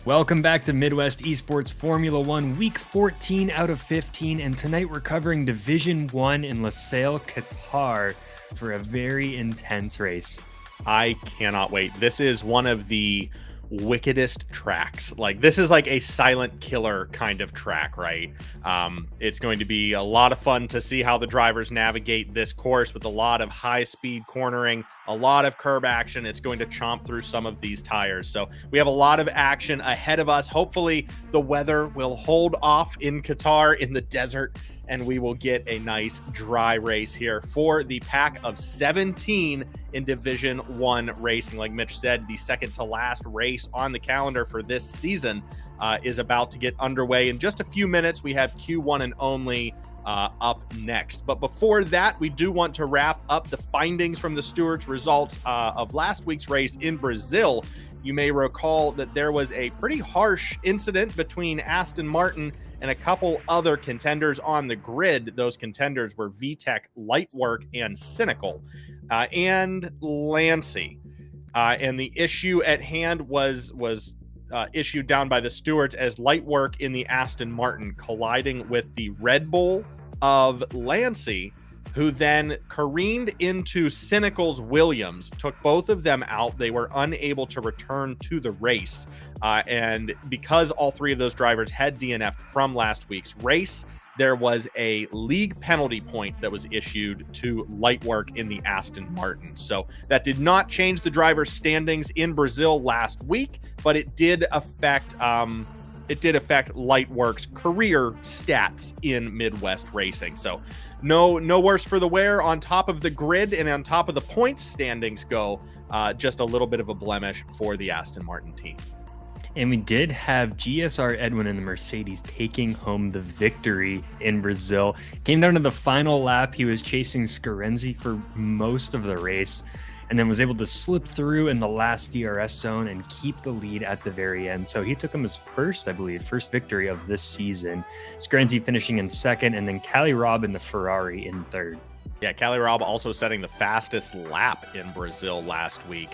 Welcome back to Midwest Esports Formula 1, week 14 out of 15, and tonight we're covering Division 1 in Lusail, Qatar for a very intense race. I cannot wait. This is one of the wickedest tracks. Like, this is like a silent killer kind of track, right? It's going to be a lot of fun to see how the drivers navigate this course with a lot of high-speed cornering, a lot of curb action. It's going to chomp through some of these tires. So we have a lot of action ahead of us. Hopefully the weather will hold off in Qatar in the desert, and we will get a nice dry race here for the pack of 17 in Division 1 racing. Like Mitch said, the second to last race on the calendar for this season is about to get underway. In just a few minutes, we have Q1 and only up next. But before that, we do want to wrap up the findings from the stewards' results of last week's race in Brazil. You may recall that there was a pretty harsh incident between Aston Martin and a couple other contenders on the grid. Those contenders were VTech, Lightwork, and Cynical, and Lancy. And the issue at hand was issued down by the stewards as Lightwork in the Aston Martin colliding with the Red Bull of Lancy, who then careened into Cynical's Williams, took both of them out. They were unable to return to the race. And because all three of those drivers had DNF'd from last week's race, there was a league penalty point that was issued to Lightwork in the Aston Martin. So that did not change the driver's standings in Brazil last week, but it did affect Lightwork's career stats in Midwest racing. So no worse for the wear on top of the grid and on top of the points standings go. Just a little bit of a blemish for the Aston Martin team. And we did have GSR Edwin and the Mercedes taking home the victory in Brazil. Came down to the final lap. He was chasing Scarenzi for most of the race, and then was able to slip through in the last DRS zone and keep the lead at the very end. So he took him his first victory of this season. Scarenzi finishing in second, and then Cali Robb in the Ferrari in third. Yeah, Cali Robb also setting the fastest lap in Brazil last week.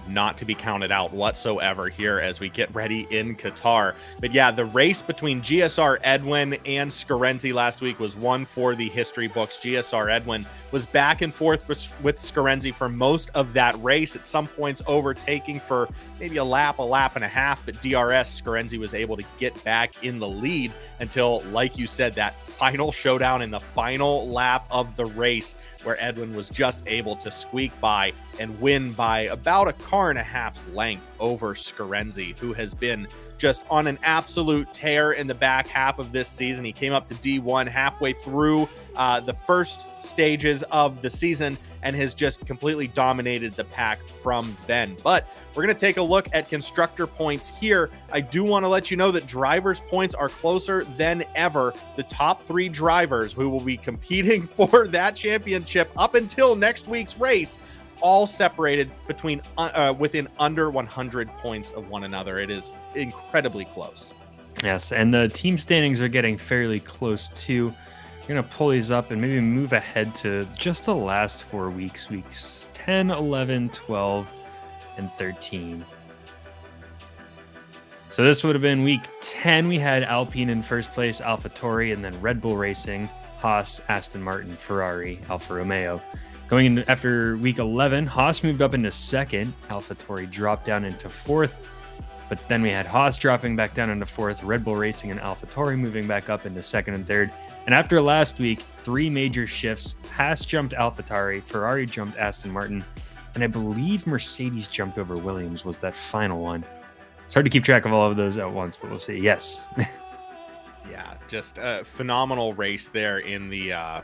Not to be counted out whatsoever here as we get ready in Qatar. But yeah, the race between GSR Edwin and Scarenzi last week was one for the history books. GSR Edwin was back and forth with Scarenzi for most of that race, at some points overtaking for maybe a lap and a half, but DRS Scarenzi was able to get back in the lead until, like you said, that final showdown in the final lap of the race, where Edwin was just able to squeak by and win by about a car and a half's length over Scarenzi, who has been just on an absolute tear in the back half of this season. He came up to D1 halfway through the first stages of the season and has just completely dominated the pack from then. But we're going to take a look at constructor points here. I do want to let you know that drivers' points are closer than ever. The top three drivers who will be competing for that championship up until next week's race, all separated within under 100 points of one another. It is incredibly close. Yes, and the team standings are getting fairly close too. We're going to pull these up and maybe move ahead to just the last 4 weeks, weeks 10, 11, 12, and 13. So this would have been week 10. We had Alpine in first place, AlphaTauri, and then Red Bull Racing, Haas, Aston Martin, Ferrari, Alfa Romeo. Going into after week 11, Haas moved up into second, AlphaTauri dropped down into fourth, but then we had Haas dropping back down into fourth, Red Bull Racing and AlphaTauri moving back up into second and third. And after last week, 3 major shifts. Haas jumped AlphaTauri, Ferrari jumped Aston Martin, and I believe Mercedes jumped over Williams was that final one. It's hard to keep track of all of those at once, but we'll see. Yes. Yeah, just a phenomenal race there in the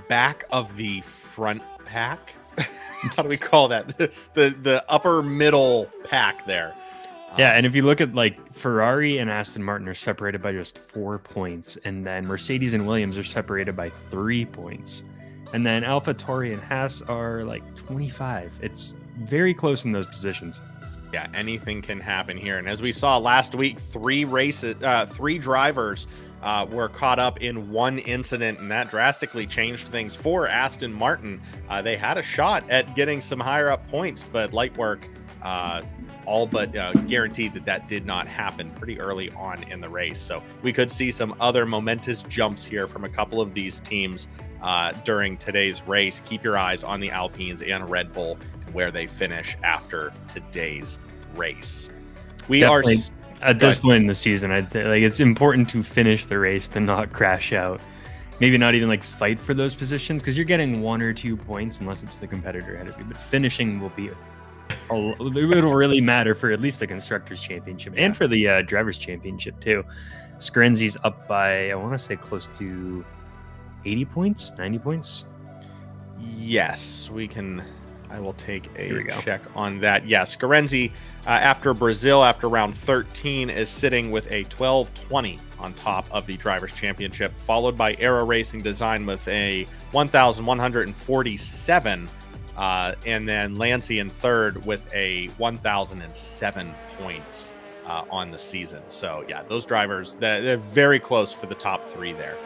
back of the front pack. How do we call that? The upper middle pack there. Yeah, and if you look at like Ferrari and Aston Martin are separated by just 4 points, and then Mercedes and Williams are separated by 3 points, and then AlphaTauri and Haas are like 25. It's very close in those positions. Yeah, anything can happen here. And as we saw last week, 3 drivers were caught up in one incident, and that drastically changed things for Aston Martin. They had a shot at getting some higher up points, but Lightwork all but guaranteed that did not happen pretty early on in the race. So we could see some other momentous jumps here from a couple of these teams during today's race. Keep your eyes on the Alpines and Red Bull and where they finish after today's race. We Definitely, are at this point in the season, I'd say like it's important to finish the race, to not crash out. Maybe not even like fight for those positions, because you're getting 1 or 2 points unless it's the competitor ahead of you. But finishing will be it'll really matter for at least the Constructors Championship and for the Drivers Championship too. Scarenzi's up by, I want to say, close to 80 points, 90 points. Yes, we can. I will take a check on that. Yes, Scarenzi, after Brazil, after round 13, is sitting with a 12:20 on top of the Drivers' Championship, followed by Aero Racing Design with a 1,147, and then Lancy in third with a 1,007 points on the season. So, yeah, those drivers, they're very close for the top 3 there.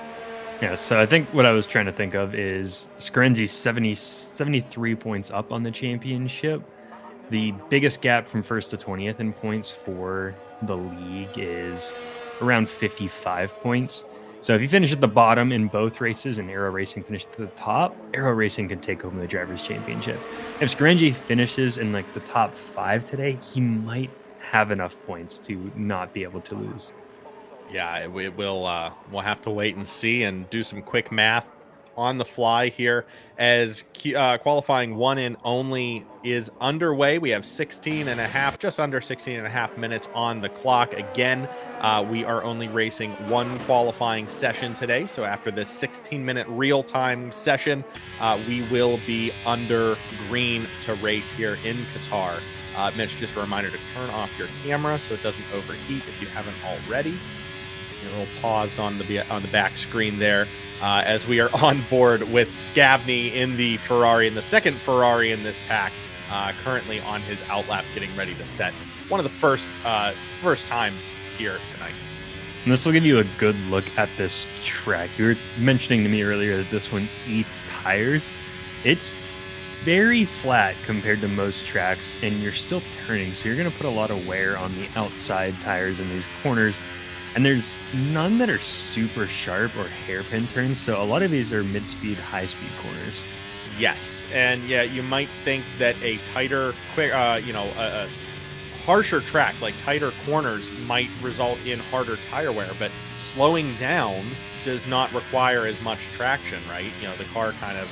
Yeah, so I think what I was trying to think of is Scarenzi's 73 points up on the championship. The biggest gap from 1st to 20th in points for the league is around 55 points. So if you finish at the bottom in both races and Aero Racing finished at the top, Aero Racing can take home the Drivers' Championship. If Scarenzi finishes in like the top 5 today, he might have enough points to not be able to lose. Yeah, we'll have to wait and see and do some quick math on the fly here as qualifying 1 in only is underway. We have 16 and a half, just under 16 and a half minutes on the clock. Again, we are only racing 1 qualifying session today. So after this 16-minute real-time session, we will be under green to race here in Qatar. Mitch, just a reminder to turn off your camera so it doesn't overheat if you haven't already. A little paused on the back screen there as we are on board with Scavney in the Ferrari, in the second Ferrari in this pack, currently on his outlap, getting ready to set one of the first times here tonight. And this will give you a good look at this track. You were mentioning to me earlier that this one eats tires. It's very flat compared to most tracks, and you're still turning, so you're going to put a lot of wear on the outside tires in these corners. And there's none that are super sharp or hairpin turns, so a lot of these are mid-speed, high-speed corners. Yes, and yeah, you might think that a tighter, a harsher track, like tighter corners, might result in harder tire wear, but slowing down does not require as much traction, right? You know, the car kind of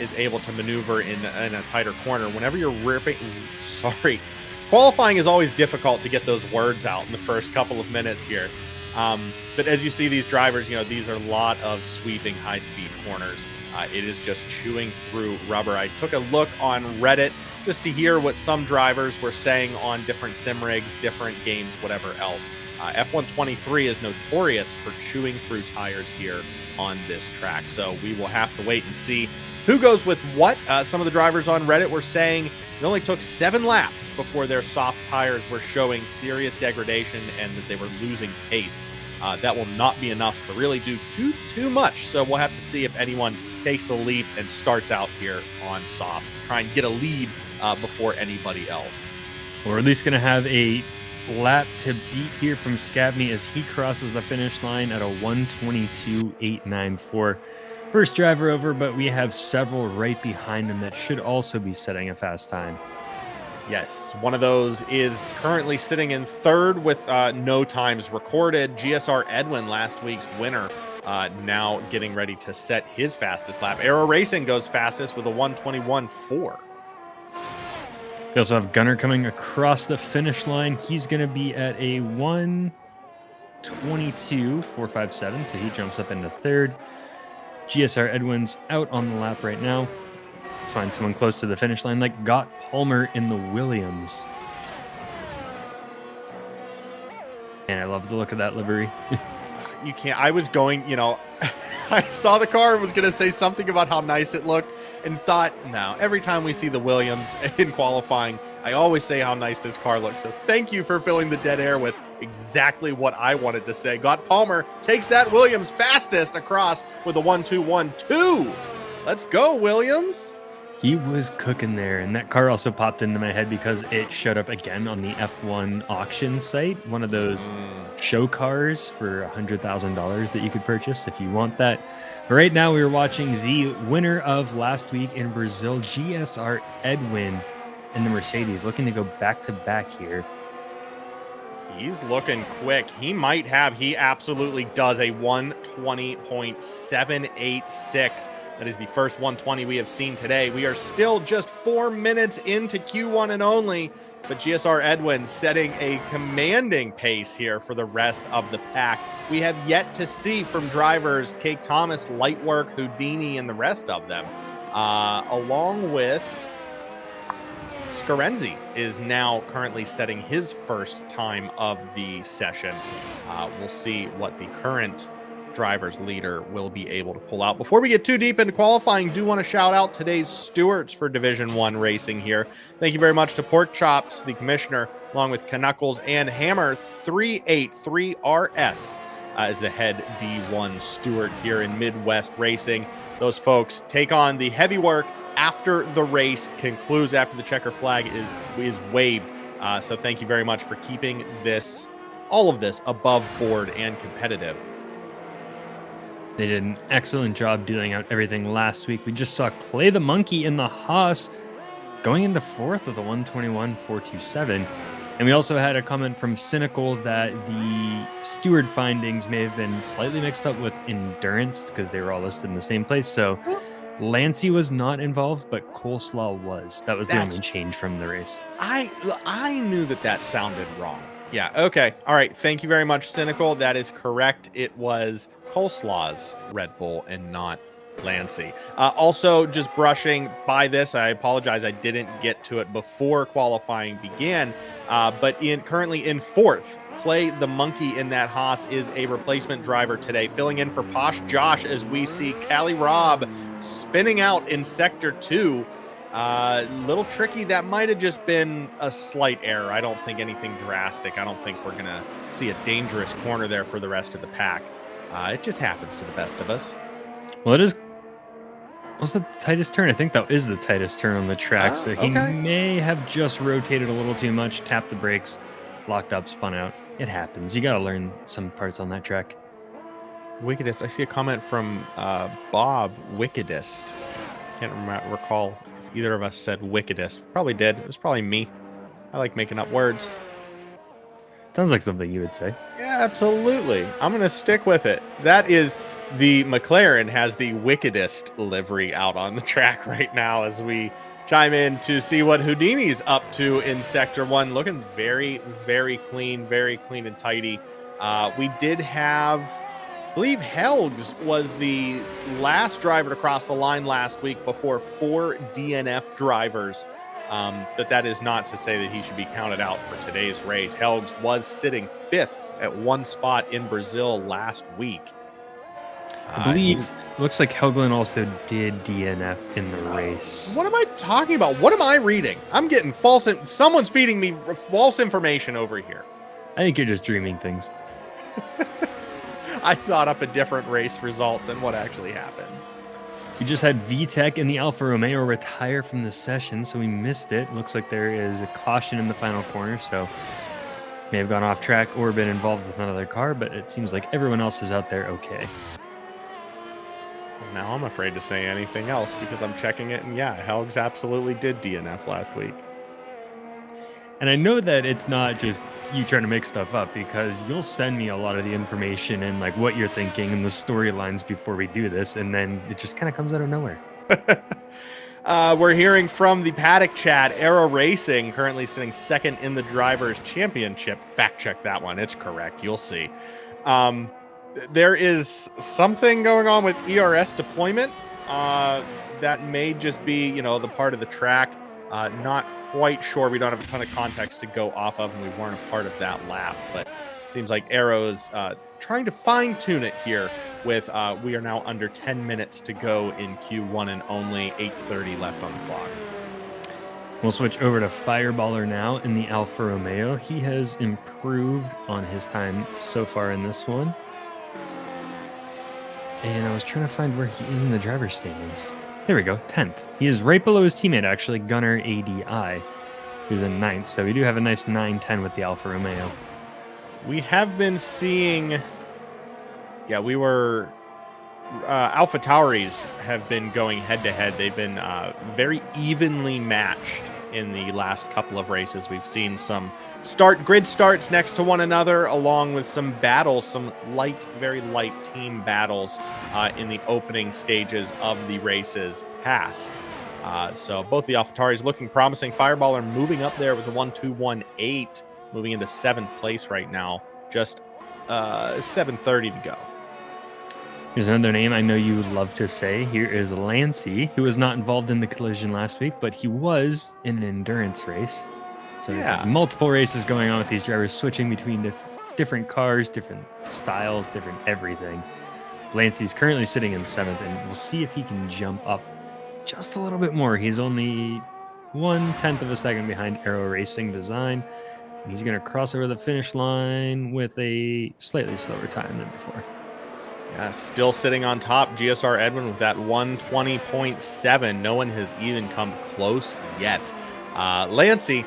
is able to maneuver in a tighter corner. Whenever you're qualifying is always difficult to get those words out in the first couple of minutes here. But as you see these drivers, these are a lot of sweeping high-speed corners. It is just chewing through rubber. I took a look on Reddit just to hear what some drivers were saying on different sim rigs, different games, whatever else. F123 is notorious for chewing through tires here on this track. So we will have to wait and see who goes with what. Some of the drivers on Reddit were saying it only took 7 laps before their soft tires were showing serious degradation and that they were losing pace. That will not be enough to really do too much. So we'll have to see if anyone takes the leap and starts out here on softs to try and get a lead before anybody else. We're at least going to have a lap to beat here from Scavney as he crosses the finish line at a 1:22.894. First driver over, but we have several right behind him that should also be setting a fast time. Yes, one of those is currently sitting in third with no times recorded. GSR Edwin, last week's winner, now getting ready to set his fastest lap. Aero Racing goes fastest with a 1:21.4. We also have Gunner coming across the finish line. He's going to be at a 1:22.457, so he jumps up into third. GSR Edwin's out on the lap right now. Let's find someone close to the finish line like Got Palmer in the Williams. And I love the look of that livery. You can't. I was going, I saw the car and was going to say something about how nice it looked and thought, no, every time we see the Williams in qualifying, I always say how nice this car looks. So thank you for filling the dead air with exactly what I wanted to say. Got Palmer takes that Williams fastest across with a 1:22.12. Let's go, Williams. He was cooking there, and that car also popped into my head because it showed up again on the F1 auction site, one of those show cars for $100,000 that you could purchase if you want that. But right now, we were watching the winner of last week in Brazil, GSR Edwin, in the Mercedes, looking to go back-to-back here. He's looking quick. He absolutely does a 120.786. That is the first 120 we have seen today. We are still just 4 minutes into Q1 and only, but GSR Edwin setting a commanding pace here for the rest of the pack. We have yet to see from drivers Cake Thomas, Lightwork, Houdini, and the rest of them, along with Scarenzi is now currently setting his first time of the session. We'll see what the current driver's leader will be able to pull out. Before we get too deep into qualifying, do want to shout out today's stewards for Division 1 racing here. Thank you very much to Pork Chops, the commissioner, along with Knuckles and Hammer 383RS as the head D1 steward here in Midwest Racing. Those folks take on the heavy work after the race concludes, after the checker flag is waved. So thank you very much for keeping all of this above board and competitive. They did an excellent job dealing out everything last week. We just saw Clay the Monkey in the Haas going into fourth with a 121.427. And we also had a comment from Cynical that the steward findings may have been slightly mixed up with endurance because they were all listed in the same place. So Lancey was not involved, but Coleslaw was. That was the only change from the race. I knew that sounded wrong. Yeah, okay. All right. Thank you very much, Cynical. That is correct. It was Coleslaw's Red Bull and not Lancey. Also, just brushing by this, I apologize. I didn't get to it before qualifying began. But currently in fourth, Clay the Monkey in that Haas is a replacement driver today, filling in for Posh Josh as we see Callie Robb spinning out in Sector 2. Little tricky. That might have just been a slight error. I don't think anything drastic. I don't think we're going to see a dangerous corner there for the rest of the pack. It just happens to the best of us. Well, what's the tightest turn? I think that is the tightest turn on the track. So he may have just rotated a little too much, tapped the brakes, locked up, spun out. It happens. You got to learn some parts on that track. Wickedest. I see a comment from Bob, Wickedest. Can't recall if either of us said wickedest. Probably did. It was probably me. I like making up words. Sounds like something you would say. Yeah, absolutely. I'm going to stick with it. That is, the McLaren has the wickedest livery out on the track right now as we chime in to see what Houdini's up to in Sector 1. Looking very, very clean and tidy. We did have, I believe Helgs was the last driver to cross the line last week before 4 DNF drivers. But that is not to say that he should be counted out for today's race. Helgs was sitting 5th at one spot in Brazil last week. I believe looks like Helglin also did DNF in the race. What am I talking about? What am I reading? I'm getting someone's feeding me false information over here. I think you're just dreaming things. I thought up a different race result than what actually happened. We just had VTEC and the Alfa Romeo retire from the session, so we missed it. Looks like there is a caution in the final corner, so may have gone off track or been involved with another car, but it seems like everyone else is out there okay. Now I'm afraid to say anything else because I'm checking it, and yeah, Helgs absolutely did DNF last week. And I know that it's not just you trying to make stuff up because you'll send me a lot of the information and like what you're thinking and the storylines before we do this, and then it just kind of comes out of nowhere. We're hearing from the paddock chat. Aero Racing currently sitting second in the Drivers' Championship. Fact check that one. It's correct. You'll see. There is something going on with ERS deployment that may just be, the part of the track. Not quite sure. We don't have a ton of context to go off of, and we weren't a part of that lap. But it seems like Aero's trying to fine-tune it here with we are now under 10 minutes to go in Q1 and only 8:30 left on the clock. We'll switch over to Fireballer now in the Alfa Romeo. He has improved on his time so far in this one. And I was trying to find where he is in the driver's standings. There we go, 10th. He is right below his teammate, actually, Gunner ADI, who's in 9th. So we do have a nice 9-10 with the Alfa Romeo. We have been seeing, we were, Alpha Tauris have been going head-to-head. They've been very evenly matched in the last couple of races. We've seen some grid starts next to one another, along with some battles, some very light team battles in the opening stages of the races past. So both the AlphaTauris looking promising. Fireballer moving up there with the 1-2-1-8, moving into 7th place right now. Just 7:30 to go. Here's another name I know you would love to say. Here is Lancey, who was not involved in the collision last week, but he was in an endurance race. So multiple races going on with these drivers switching between different cars, different styles, different everything. Lancey's currently sitting in 7th, and we'll see if he can jump up just a little bit more. He's only 1/10 of a second behind Aero Racing Design. And he's going to cross over the finish line with a slightly slower time than before. Yeah, still sitting on top, GSR Edwin with that 120.7. No one has even come close yet. Lancey,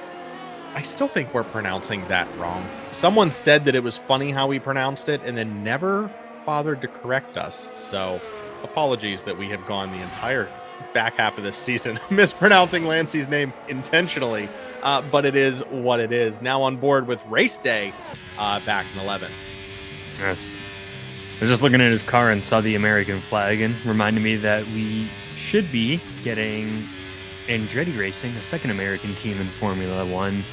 I still think we're pronouncing that wrong. Someone said that it was funny how we pronounced it and then never bothered to correct us. So apologies that we have gone the entire back half of this season mispronouncing Lancey's name intentionally, but it is what it is. Now on board with race day back in 11th. Yes. I was just looking at his car and saw the American flag and reminded me that we should be getting Andretti Racing, a second American team in Formula One.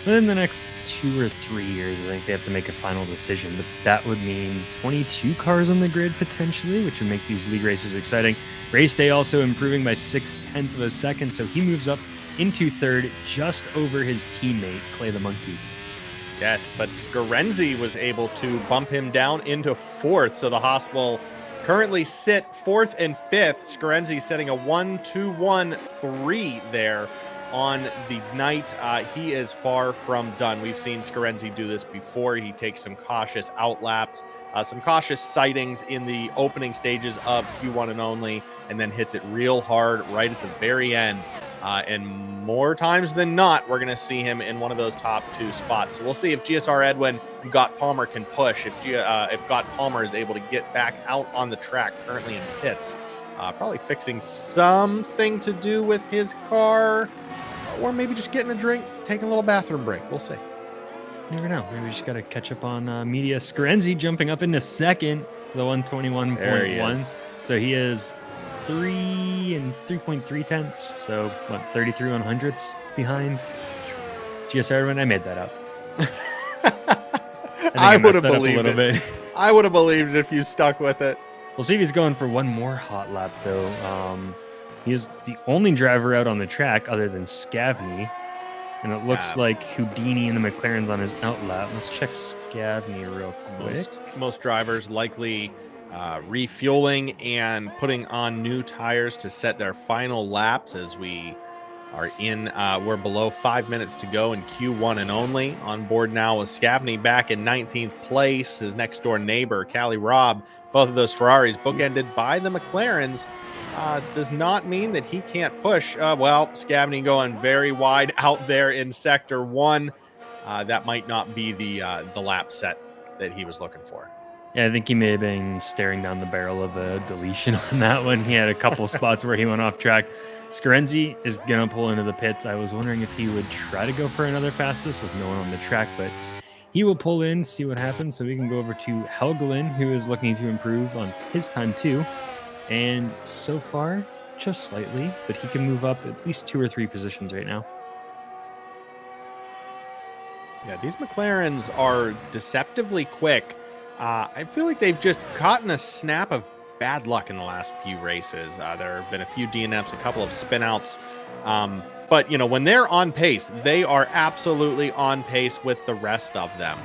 Within the next 2 or 3 years, I think they have to make a final decision. But that would mean 22 cars on the grid potentially, which would make these league races exciting. Race day also improving by 0.6 of a second, so he moves up into 3rd, just over his teammate, Clay the Monkey. Yes, but Scarenzi was able to bump him down into 4th, so the Hospital currently sit 4th and 5th. Scarenzi setting a 1-2-1-3 there on the night. He is far from done. We've seen Scarenzi do this before. He takes some cautious outlaps, some cautious sightings in the opening stages of Q1 and only, and then hits it real hard right at the very end. And more times than not, we're going to see him in one of those top 2 spots. So we'll see if GSR Edwin and Gott Palmer can push. If Gott Palmer is able to get back out on the track, currently in pits, probably fixing something to do with his car, or maybe just getting a drink, taking a little bathroom break. We'll see. Never know. Maybe we just got to catch up on media. Scarenzi jumping up into 2nd, the 121.1. So he is 3 and 3.3 tenths. So what, 33 100ths behind GSR when I made that up. I would have believed it. I would have believed it if you stuck with it. We'll see if he's going for one more hot lap though. He is the only driver out on the track other than Scavney. And it looks like Houdini and the McLaren's on his outlap. Let's check Scavney real quick. Most drivers likely refueling and putting on new tires to set their final laps as we are we're below 5 minutes to go in Q1 and only. On board now with Scavney back in 19th place. His next door neighbor, Callie Robb, both of those Ferraris bookended by the McLarens. Does not mean that he can't push. Scavney going very wide out there in sector 1. That might not be the lap set that he was looking for. Yeah, I think he may have been staring down the barrel of a deletion on that one. He had a couple spots where he went off track. Scarenzi is going to pull into the pits. I was wondering if he would try to go for another fastest with no one on the track, but he will pull in, see what happens. So we can go over to Helgelin, who is looking to improve on his time too. And so far, just slightly, but he can move up at least 2 or 3 positions right now. Yeah, these McLarens are deceptively quick. I feel like they've just caught in a snap of bad luck in the last few races. There have been a few DNFs, a couple of spinouts. But, when they're on pace, they are absolutely on pace with the rest of them.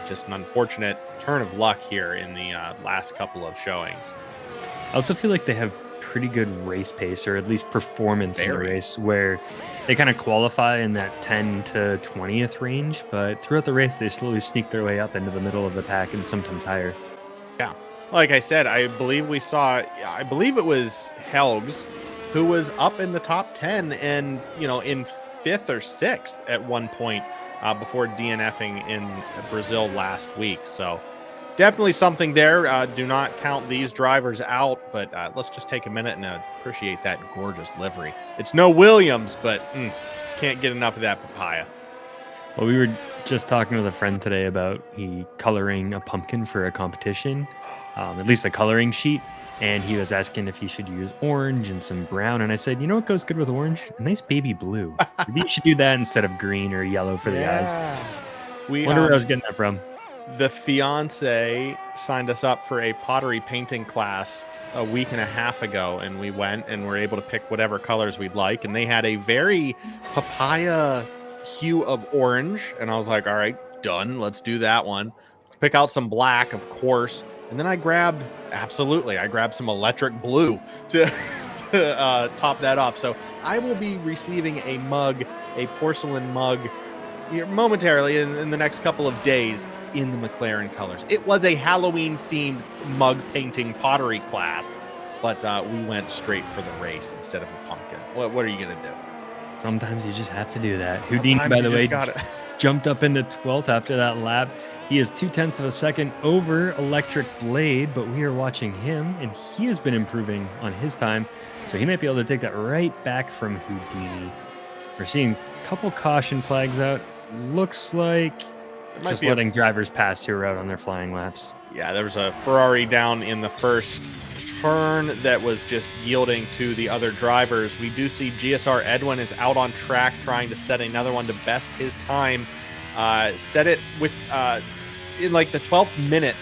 Just an unfortunate turn of luck here in the last couple of showings. I also feel like they have pretty good race pace, or at least performance in the race, where they kind of qualify in that 10 to 20th range, but throughout the race, they slowly sneak their way up into the middle of the pack and sometimes higher. Yeah. Like I said, I believe it was Helgs who was up in the top 10 and, in 5th or 6th at one point before DNFing in Brazil last week. So definitely something there. Do not count these drivers out, but let's just take a minute and appreciate that gorgeous livery. It's no Williams, but can't get enough of that papaya. Well, we were just talking with a friend today about coloring a pumpkin for a competition, at least a coloring sheet. And he was asking if he should use orange and some brown. And I said, you know what goes good with orange? A nice baby blue. Maybe you should do that instead of green or yellow for the eyes. We wonder where I was getting that from. The fiance signed us up for a pottery painting class a week and a half ago. And we went and were able to pick whatever colors we'd like. And they had a very papaya hue of orange. And I was like, all right, done. Let's do that one. Let's pick out some black, of course. And then I grabbed some electric blue to top that off. So I will be receiving a porcelain mug here momentarily in the next couple of days in the McLaren colors. It was a Halloween-themed mug painting pottery class, but we went straight for the race instead of a pumpkin. What are you going to do? Sometimes you just have to do that. Houdini, by the way, jumped up into 12th after that lap. He is 0.2 of a second over Electric Blade, but we are watching him, and he has been improving on his time, so he might be able to take that right back from Houdini. We're seeing a couple caution flags out. Looks like just letting drivers pass who are out on their flying laps. Yeah, there was a Ferrari down in the first turn that was just yielding to the other drivers. We do see GSR Edwin is out on track trying to set another one to best his time. Set it with in like the 12th minute,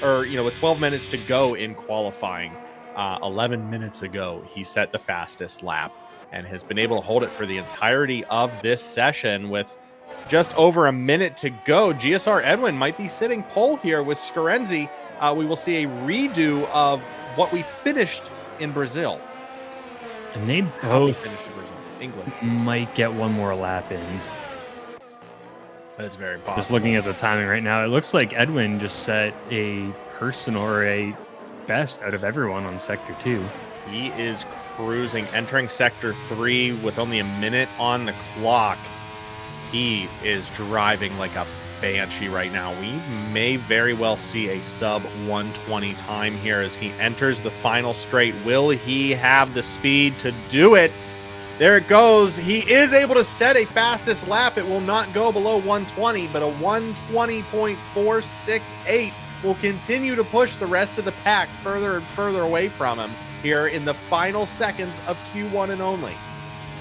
or with 12 minutes to go in qualifying. 11 minutes ago he set the fastest lap and has been able to hold it for the entirety of this session. With just over a minute to go, GSR Edwin might be sitting pole here with Scarenzi. We will see a redo of what we finished in Brazil. And they both England might get one more lap in. That's very possible. Just looking at the timing right now, it looks like Edwin just set a personal or a best out of everyone on Sector 2. He is cruising, entering Sector 3 with only a minute on the clock. He is driving like a banshee right now. We may very well see a sub 120 time here as he enters the final straight. Will he have the speed to do it? There it goes. He is able to set a fastest lap. It will not go below 120, but a 120.468 will continue to push the rest of the pack further and further away from him here in the final seconds of Q1 and only.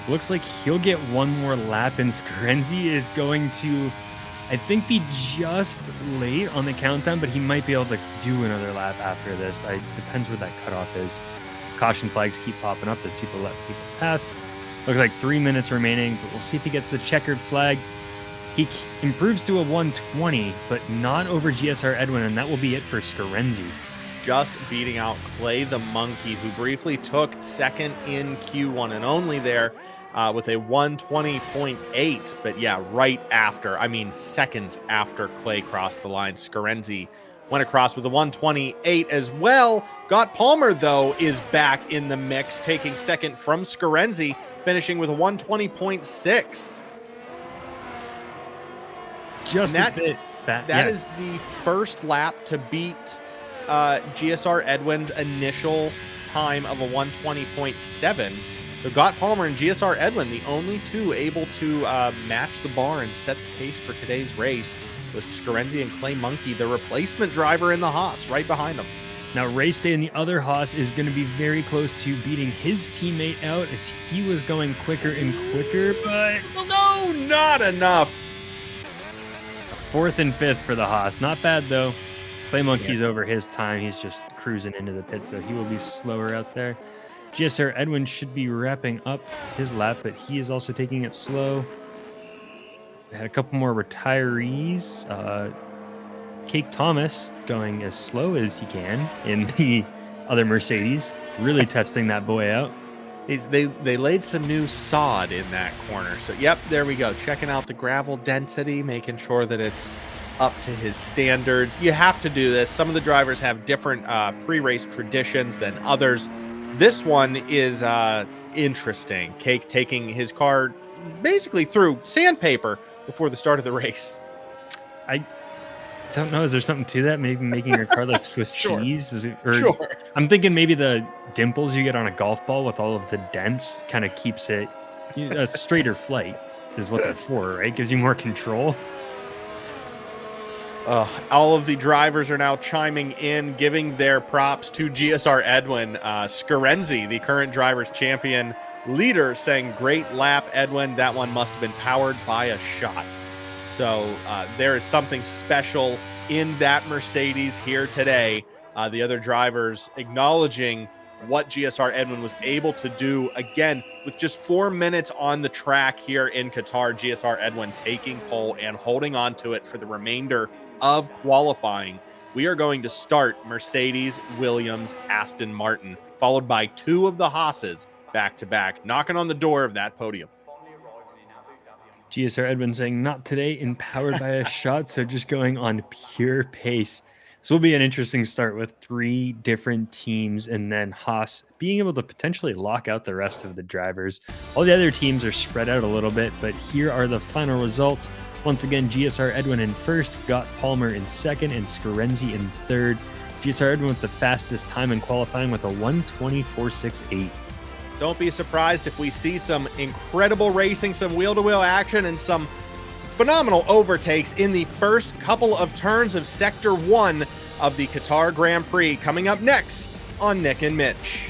Looks like he'll get one more lap, and Scarenzi is going to, I think, be just late on the countdown, but he might be able to do another lap after this. It depends where that cutoff is. Caution flags keep popping up as people let people pass. Looks like 3 minutes remaining, but we'll see if he gets the checkered flag. He improves to a 120, but not over GSR Edwin, and that will be it for Scarenzi. Just beating out Clay the Monkey, who briefly took second in Q1 and only there with a 120.8. But yeah, right after, seconds after Clay crossed the line, Scarenzi went across with a 128 as well. Got Palmer, though, is back in the mix, taking second from Scarenzi, finishing with a 120.6. Just a bit. That is the first lap to beat GSR Edwin's initial time of a 120.7. So Got Palmer and GSR Edwin, the only two able to match the bar and set the pace for today's race, with Scarenzi and Clay Monkey, the replacement driver in the Haas, right behind them. Now, Race Day in the other Haas is going to be very close to beating his teammate out as he was going quicker and quicker, but no, not enough. 4th and 5th for the Haas. Not bad, though. Clay Monkey's over his time. He's just cruising into the pit, so he will be slower out there. GSR Edwin should be wrapping up his lap, but he is also taking it slow. We had a couple more retirees. Cake Thomas going as slow as he can in the other Mercedes, really testing that boy out. They laid some new sod in that corner. So, yep, there we go. Checking out the gravel density, making sure that it's up to his standards. You have to do this. Some of the drivers have different pre-race traditions than others. This one is interesting. Cake taking his car basically through sandpaper before the start of the race. I don't know. Is there something to that? Maybe making your car like Swiss Sure. cheese? Is it? Or Sure. I'm thinking maybe the dimples you get on a golf ball with all of the dents kind of keeps it a straighter flight is what they're for, right? Gives you more control. All of the drivers are now chiming in, giving their props to GSR Edwin. Scarenzi, the current drivers champion leader, saying, "Great lap, Edwin. That one must have been powered by a shot." So there is something special in that Mercedes here today. The other drivers acknowledging what GSR Edwin was able to do, again, with just 4 minutes on the track here in Qatar. GSR Edwin taking pole and holding on to it for the remainder of qualifying. We are going to start Mercedes, Williams, Aston Martin, followed by 2 of the Haas's back to back, knocking on the door of that podium. GSR Edwin saying, "Not today," and powered by a shot. So just going on pure pace. This will be an interesting start with 3 different teams, and then Haas being able to potentially lock out the rest of the drivers. All the other teams are spread out a little bit, but here are the final results. Once again, GSR Edwin in first, got Palmer in second, and Scarenzi in third. GSR Edwin with the fastest time in qualifying with a 1:24.68. Don't be surprised if we see some incredible racing, some wheel-to-wheel action, and some phenomenal overtakes in the first couple of turns of Sector 1 of the Qatar Grand Prix. Coming up next on Nick and Mitch.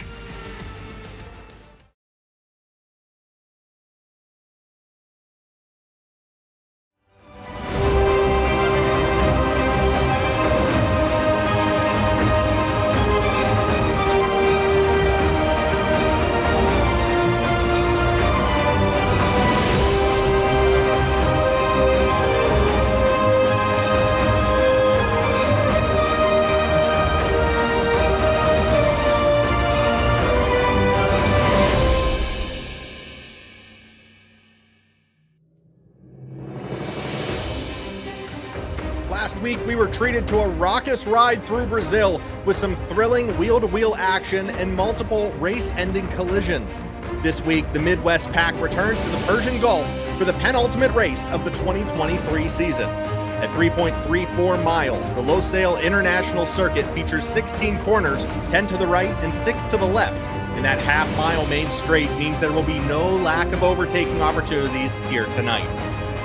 Last week, we were treated to a raucous ride through Brazil with some thrilling wheel-to-wheel action and multiple race-ending collisions. This week, the Midwest pack returns to the Persian Gulf for the penultimate race of the 2023 season. At 3.34 miles, the Lusail International Circuit features 16 corners, 10 to the right and 6 to the left. And that half-mile main straight means there will be no lack of overtaking opportunities here tonight.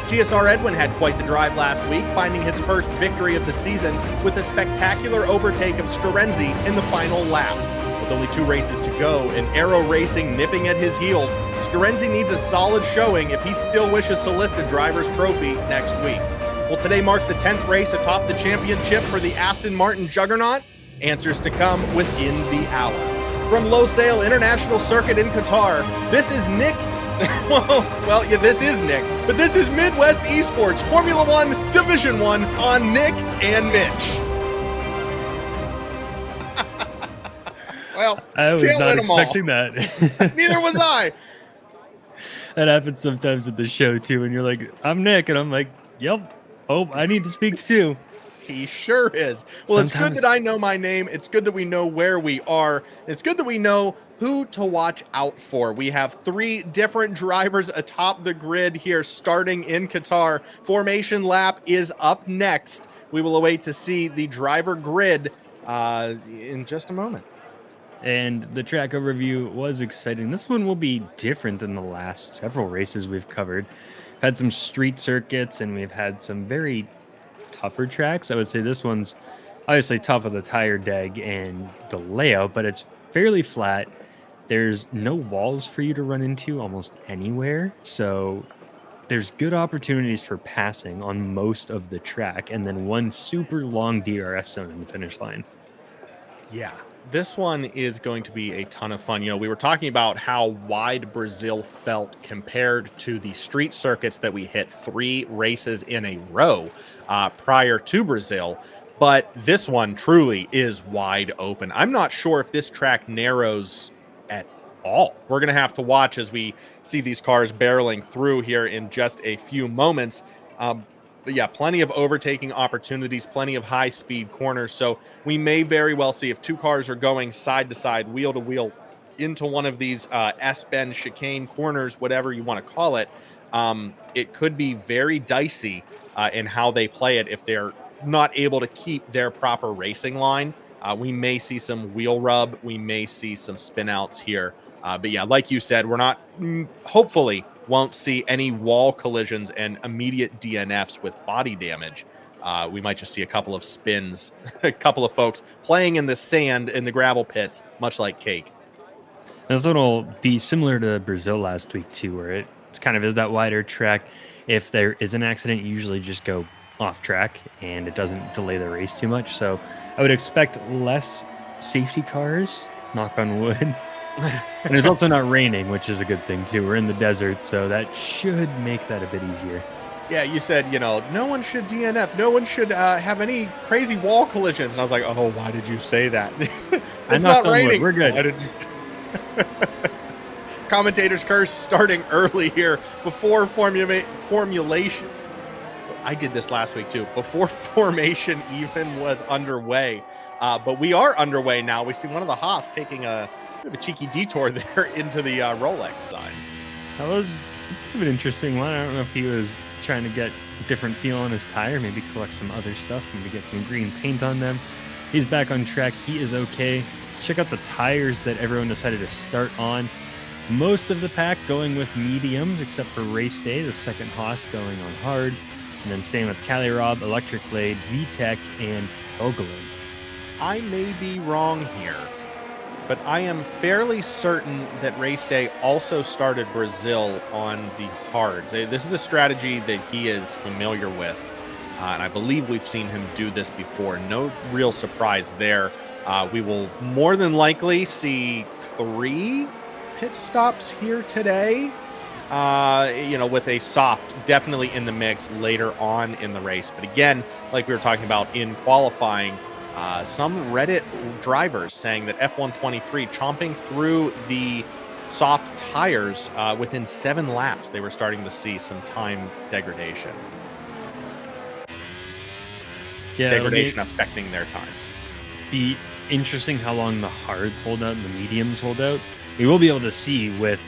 GSR Edwin had quite the drive last week, finding his first victory of the season with a spectacular overtake of Scarenzi in the final lap. With only 2 races to go and Aero Racing nipping at his heels, Scarenzi needs a solid showing if he still wishes to lift a driver's trophy next week. Will today mark the 10th race atop the championship for the Aston Martin juggernaut? Answers to come within the hour. From Lusail International Circuit in Qatar, this is Nick. Well, yeah, this is Nick, but this is Midwest eSports Formula One Division 1 on Nick and Mitch. Well, I was not expecting that. Neither was I. That happens sometimes at the show too, and you're like, "I'm Nick," and I'm like, "Yep. Oh, I need to speak too." He sure is. Well, It's good that I know my name. It's good that we know where we are. It's good that we know who to watch out for. We have 3 different drivers atop the grid here starting in Qatar. Formation lap is up next. We will await to see the driver grid in just a moment. And the track overview was exciting. This one will be different than the last several races we've covered. Had some street circuits, and we've had some very tougher tracks. I would say this one's obviously tough with the tire deg and the layout, but it's fairly flat. There's no walls for you to run into almost anywhere, so there's good opportunities for passing on most of the track, and then one super long DRS zone in the finish line. Yeah, this one is going to be a ton of fun. You know, we were talking about how wide Brazil felt compared to the street circuits that we hit 3 races in a row prior to Brazil. But this one truly is wide open. I'm not sure if this track narrows at all. We're going to have to watch as we see these cars barreling through here in just a few moments. But yeah, plenty of overtaking opportunities, plenty of high-speed corners. So we may very well see if 2 cars are going side to side, wheel to wheel into one of these S-bend chicane corners, whatever you want to call it, it could be very dicey in how they play it if they're not able to keep their proper racing line. We may see some wheel rub. We may see some spin outs here. But yeah, like you said, we're not, hopefully, won't see any wall collisions and immediate DNFs with body damage. We might just see a couple of spins, a couple of folks playing in the sand in the gravel pits, much like Cake. This one will be similar to Brazil last week too, where it's kind of is that wider track. If there is an accident, you usually just go off track and it doesn't delay the race too much. So I would expect less safety cars, knock on wood. And it's also not raining, which is a good thing too. We're in the desert, so that should make that a bit easier. Yeah, you said, no one should DNF. No one should have any crazy wall collisions. And I was like, oh, why did you say that? It's not raining. We're good. Why did you... Commentator's curse starting early here before formulation. I did this last week too. Before formation even was underway. But we are underway now. We see one of the Haas taking a bit of a cheeky detour there into the Rolex side. That was a bit interesting one. I don't know if he was trying to get a different feel on his tire, maybe collect some other stuff, maybe get some green paint on them. He's back on track. He is okay. Let's check out the tires that everyone decided to start on. Most of the pack going with mediums, except for race day, the second Haas going on hard. And then staying with Calirob, Electric Blade, VTEC, and Helgeland. I may be wrong here, but I am fairly certain that race day also started Brazil on the hards. This is a strategy that he is familiar with, and I believe we've seen him do this before. No real surprise there. We will more than likely see 3 pit stops here today. With a soft definitely in the mix later on in the race. But again, like we were talking about in qualifying, some Reddit drivers saying that F123 chomping through the soft tires within 7 laps, they were starting to see some time degradation. Yeah, degradation affecting their times. Be interesting how long the hards hold out and the mediums hold out. We will be able to see with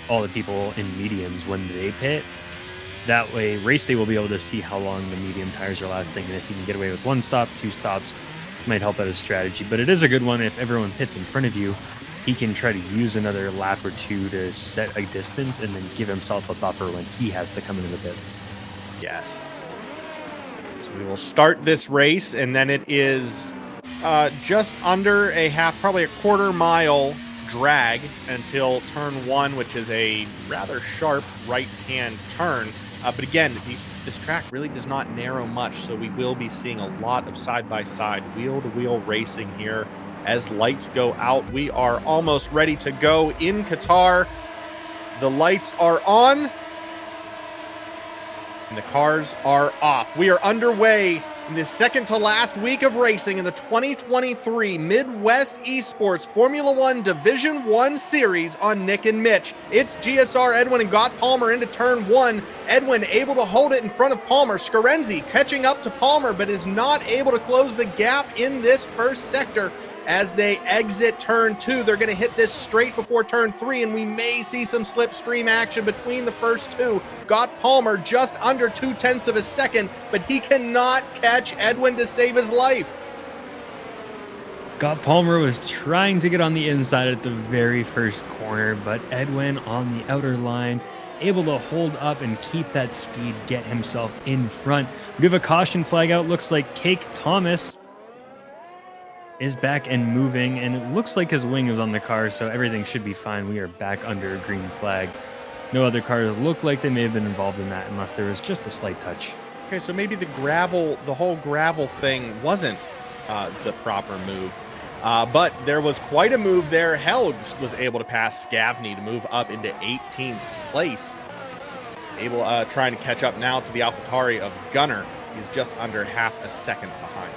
all the people in mediums when they pit. That way, race day will be able to see how long the medium tires are lasting, and if you can get away with 1 stop, 2 stops, it might help out his strategy. But it is a good one if everyone pits in front of you. He can try to use another lap or 2 to set a distance and then give himself a buffer when he has to come into the pits. Yes. So we will start this race, and then it is just under a half, probably a quarter mile drag until turn 1, which is a rather sharp right-hand turn. But again, this track really does not narrow much, so we will be seeing a lot of side-by-side, wheel-to-wheel racing here as lights go out. We are almost ready to go in Qatar. The lights are on, and the cars are off. We are underway in the second to last week of racing in the 2023 Midwest eSports Formula One Division 1 Series on Nick and Mitch. It's GSR Edwin and Gott Palmer into turn 1. Edwin able to hold it in front of Palmer. Scarenzi catching up to Palmer, but is not able to close the gap in this first sector. As they exit turn 2, they're going to hit this straight before turn 3, and we may see some slipstream action between the first 2. Gott Palmer just under 0.2 of a second, but he cannot catch Edwin to save his life. Gott Palmer was trying to get on the inside at the very first corner, but Edwin on the outer line, able to hold up and keep that speed, get himself in front. We have a caution flag out. Looks like Cake Thomas is back and moving, and it looks like his wing is on the car, so everything should be fine. We are back under a green flag. No other cars look like they may have been involved in that unless there was just a slight touch. Okay, so maybe the whole gravel thing wasn't the proper move. But there was quite a move there. Helgs was able to pass Scavney to move up into 18th place. Trying to catch up now to the AlphaTauri of Gunnar. He's just under half a second behind.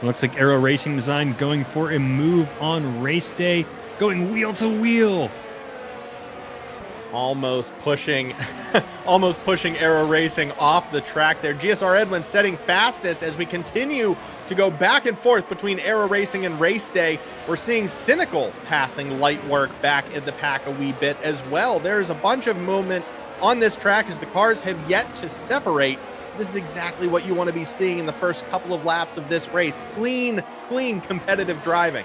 Looks like Aero Racing Design going for a move on race day, going wheel to wheel. almost pushing almost pushing Aero Racing off the track there. GSR Edwin setting fastest as we continue to go back and forth between Aero Racing and Race Day. We're seeing Cynical passing Light Work back in the pack a wee bit as well. There's a bunch of movement on this track as the cars have yet to separate. This is exactly what you want to be seeing in the first couple of laps of this race. Clean competitive driving.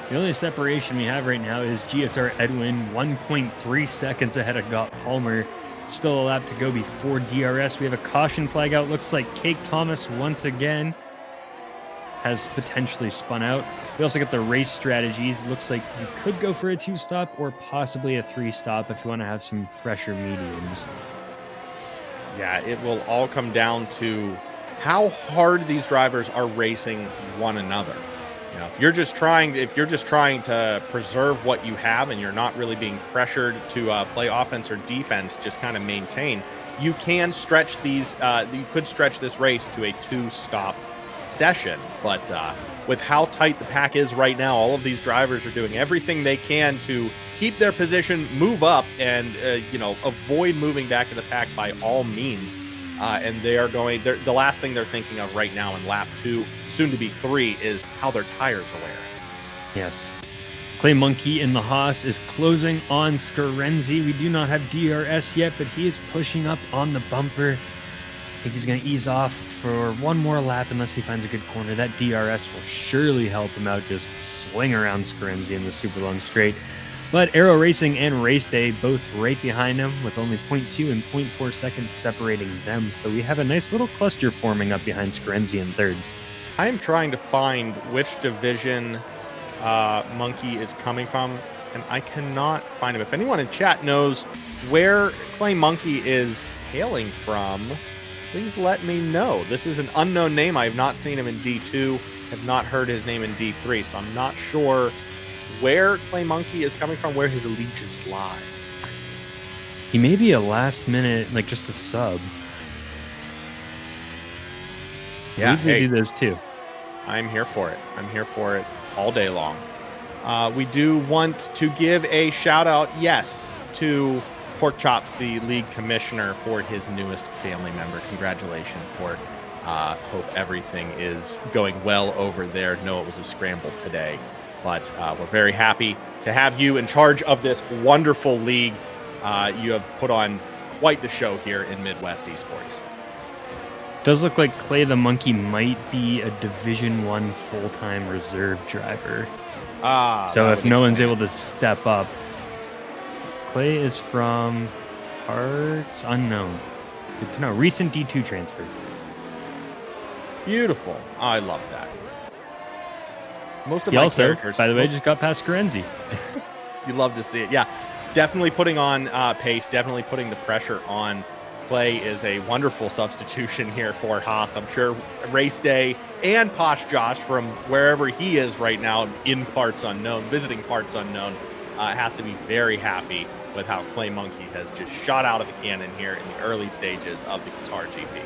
The only separation we have right now is GSR Edwin, 1.3 seconds ahead of Gott Palmer. Still a lap to go before DRS. We have a caution flag out. Looks like Cake Thomas once again has potentially spun out. We also got the race strategies. Looks like you could go for a 2-stop or possibly a 3-stop if you want to have some fresher mediums. Yeah, it will all come down to how hard these drivers are racing one another. You know, if you're just trying to preserve what you have and you're not really being pressured to play offense or defense, just kind of maintain, you can stretch these. You could stretch this race to a 2-stop session. But with how tight the pack is right now, all of these drivers are doing everything they can to keep their position, move up, and avoid moving back to the pack by all means. And the last thing they're thinking of right now in lap 2, soon to be 3, is how their tires are wearing. Yes. Clay Monkey in the Haas is closing on Scarenzi. We do not have DRS yet, but he is pushing up on the bumper. I think he's going to ease off for one more lap unless he finds a good corner. That DRS will surely help him out, just swing around Scarenzi in the super long straight. But Aero Racing and Race Day both right behind him with only 0.2 and 0.4 seconds separating them. So we have a nice little cluster forming up behind Scarenzi in third. I am trying to find which division Monkey is coming from, and I cannot find him. If anyone in chat knows where Clay Monkey is hailing from, please let me know. This is an unknown name. I have not seen him in D2, have not heard his name in D3, so I'm not sure where Clay Monkey is coming from, where his allegiance lies. He may be a last minute, like just a sub. Yeah, we do those too. I'm here for it. I'm here for it all day long. We do want to give a shout out, yes, to Pork Chops, the league commissioner, for his newest family member. Congratulations, Pork. Hope everything is going well over there. No, it was a scramble today. But we're very happy to have you in charge of this wonderful league. You have put on quite the show here in Midwest eSports. Does look like Clay the Monkey might be a Division 1 full-time reserve driver. So if no one's able to step up, Clay is from parts unknown. Good to know. Recent D2 transfer. Beautiful. I love that. Most of he my also, characters, by the way, just got past Scarenzi. You love to see it. Yeah, definitely putting on pace, definitely putting the pressure on. Clay is a wonderful substitution here for Haas. I'm sure Race Day and Posh Josh, from wherever he is right now in parts unknown, visiting parts unknown, has to be very happy with how Clay Monkey has just shot out of the cannon here in the early stages of the Qatar GP.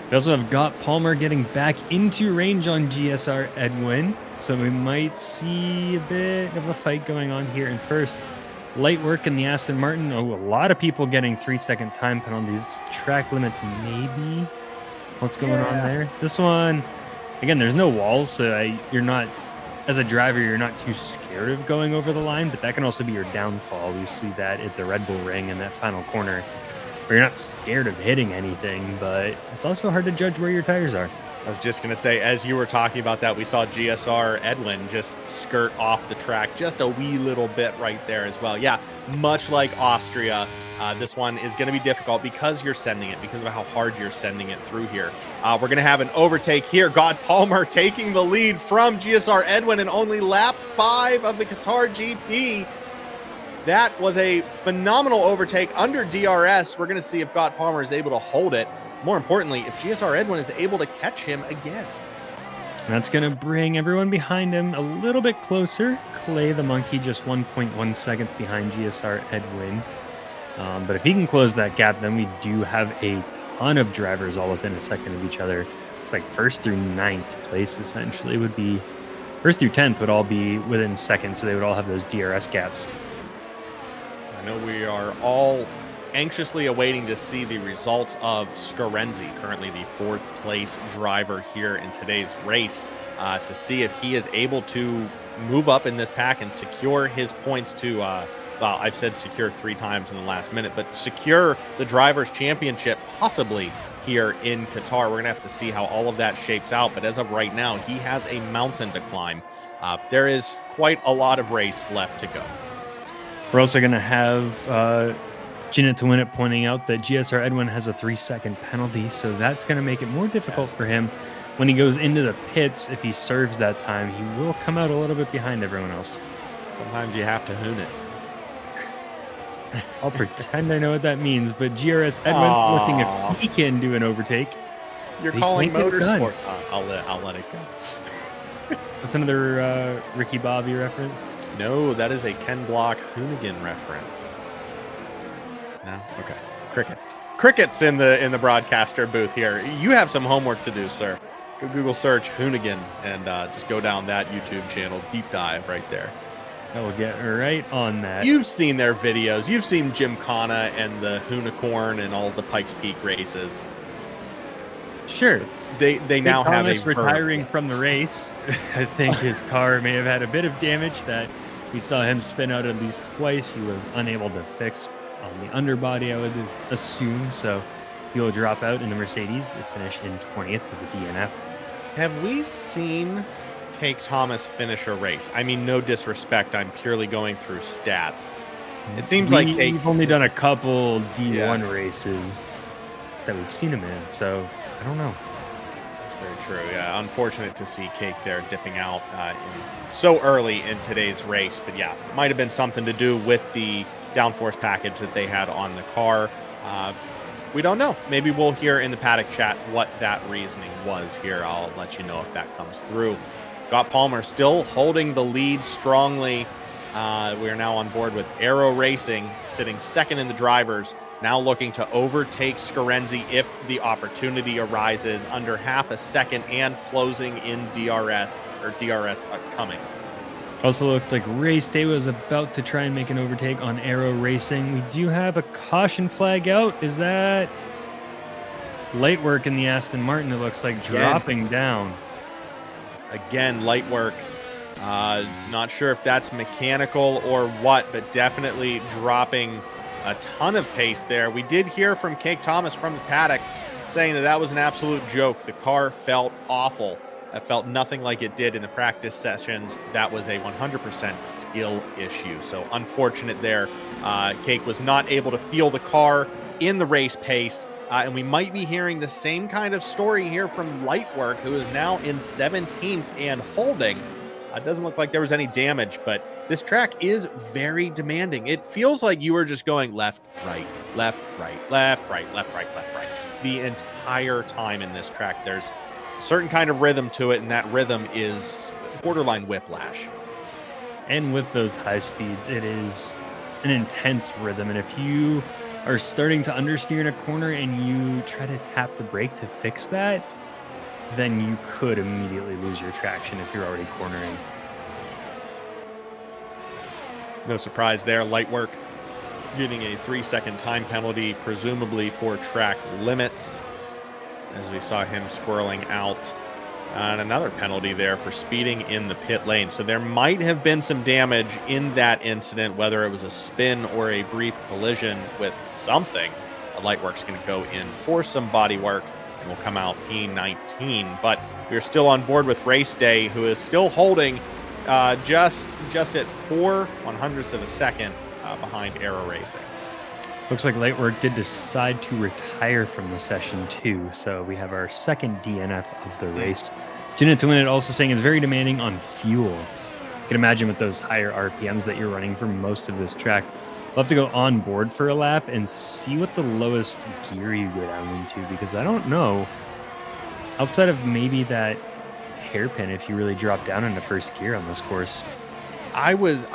We also have Gott Palmer getting back into range on GSR Edwin, so we might see a bit of a fight going on here in first. Light Work in the Aston Martin. Oh, a lot of people getting 3-second time penalties. Track limits, maybe. What's going on there? This one, again, there's no walls, so you're not, as a driver, you're not too scared of going over the line, but that can also be your downfall. We see that at the Red Bull Ring in that final corner, where you're not scared of hitting anything, but it's also hard to judge where your tires are. I was just going to say, as you were talking about that, we saw GSR Edwin just skirt off the track just a wee little bit right there as well. Yeah, much like Austria, this one is going to be difficult because you're sending it, because of how hard you're sending it through here. We're going to have an overtake here. Gott Palmer taking the lead from GSR Edwin in only lap 5 of the Qatar GP. That was a phenomenal overtake under DRS. We're going to see if Gott Palmer is able to hold it. More importantly, if GSR Edwin is able to catch him again. That's going to bring everyone behind him a little bit closer. Clay the Monkey just 1.1 seconds behind GSR Edwin. But if he can close that gap, then we do have a ton of drivers all within a second of each other. It's like first through 9th place essentially would be, first through 10th would all be within seconds, so they would all have those DRS gaps. I know we are all anxiously awaiting to see the results of Scarenzi, currently the 4th place driver here in today's race, to see if he is able to move up in this pack and secure his points to, well, I've said secure 3 times in the last minute, but secure the Drivers' Championship possibly here in Qatar. We're going to have to see how all of that shapes out, but as of right now, he has a mountain to climb. There is quite a lot of race left to go. We're also going to have Janet to win it, pointing out that GSR Edwin has a 3-second penalty, so that's going to make it more difficult for him when he goes into the pits. If he serves that time, he will come out a little bit behind everyone else. Sometimes you have to hoon it. I'll pretend I know what that means, but GRS Edwin looking if he can do an overtake. You're calling motorsport. I'll let it go. That's another Ricky Bobby reference. No, that is a Ken Block Hoonigan reference. No? Okay. Crickets in the broadcaster booth here. You have some homework to do, sir. Go Google search Hoonigan and just go down that YouTube channel. Deep dive right there. I will get right on that. You've seen their videos. You've seen Jim Kana and the Hoonicorn and all the Pikes Peak races. Sure. They now have a retiring from the race. I think his car may have had a bit of damage that we saw him spin out at least twice. He was unable to fix on the underbody, I would assume. So he'll drop out in the Mercedes and finish in 20th with the DNF. Have we seen Cake Thomas finish a race? I mean, no disrespect. I'm purely going through stats. It seems like we've only done a couple D1 races that we've seen him in, so I don't know. That's very true. Yeah, unfortunate to see Cake there dipping out so early in today's race. But yeah, might have been something to do with the downforce package that they had on the car. We don't know. Maybe we'll hear in the paddock chat what that reasoning was here. I'll let you know if that comes through. Scott Palmer still holding the lead strongly. We are now on board with Aero Racing, sitting second in the drivers, now looking to overtake Scarenzi if the opportunity arises, under half a second and closing in DRS coming. Also looked like Race Day was about to try and make an overtake on Aero Racing. We do have a caution flag out. Is that light work in the Aston Martin? It looks like dropping down. Again, light work. Not sure if that's mechanical or what, but definitely dropping a ton of pace there. We did hear from Cake Thomas from the paddock saying that was an absolute joke. The car felt awful. It felt nothing like it did in the practice sessions. That was a 100% skill issue. So unfortunate there. Cake was not able to feel the car in the race pace. And we might be hearing the same kind of story here from Lightwork, who is now in 17th and holding. It doesn't look like there was any damage, but this track is very demanding. It feels like you are just going left, right, left, right, left, right, left, right, left, right. The entire time in this track, there's a certain kind of rhythm to it, and that rhythm is borderline whiplash. And with those high speeds, it is an intense rhythm. And if you are starting to understeer in a corner and you try to tap the brake to fix that, then you could immediately lose your traction if you're already cornering. No surprise there. Lightwork getting a 3-second time penalty, presumably for track limits, as we saw him squirreling out. And another penalty there for speeding in the pit lane. So there might have been some damage in that incident, whether it was a spin or a brief collision with something. Lightwork's going to go in for some body work and will come out P19. But we're still on board with Race Day, who is still holding just at 4/100ths of a second behind Aero Racing. Looks like Lightwork did decide to retire from the session too, so we have our second DNF of the race. Janet to win it, also saying it's very demanding on fuel. You can imagine with those higher RPMs that you're running for most of this track. We'll have to go on board for a lap and see what the lowest gear you go down into, because I don't know, outside of maybe that hairpin, if you really drop down into first gear on this course. I was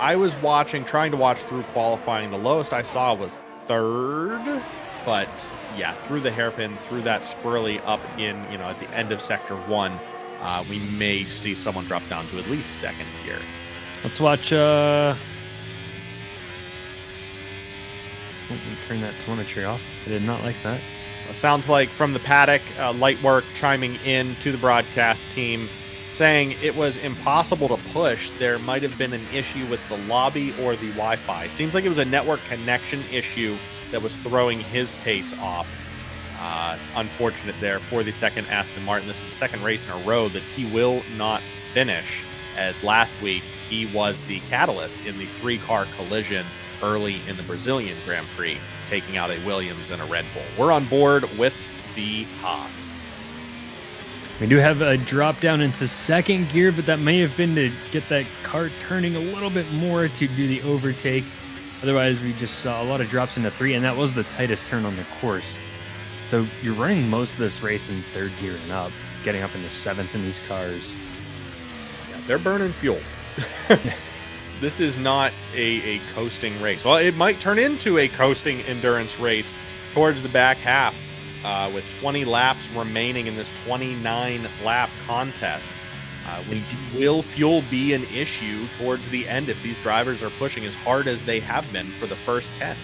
trying to watch through qualifying. The lowest I saw was third, but yeah, through the hairpin, through that squirrely up in, at the end of sector 1, we may see someone drop down to at least second gear. Let's watch Turn that telemetry off. I did not like that. Sounds like from the paddock, Light Work chiming in to the broadcast team, saying it was impossible to push. There might have been an issue with the lobby or the Wi-Fi. Seems like it was a network connection issue that was throwing his pace off. Unfortunate there for the second Aston Martin. This is the second race in a row that he will not finish, as last week he was the catalyst in the 3-car collision early in the Brazilian Grand Prix, taking out a Williams and a Red Bull. We're on board with the Haas. We do have a drop down into second gear, but that may have been to get that car turning a little bit more to do the overtake. Otherwise, we just saw a lot of drops into 3, and that was the tightest turn on the course. So you're running most of this race in third gear and up, getting up into 7th in these cars. Yeah, they're burning fuel. This is not a coasting race. Well, it might turn into a coasting endurance race towards the back half. With 20 laps remaining in this 29-lap contest. Will fuel be an issue towards the end if these drivers are pushing as hard as they have been for the first 10?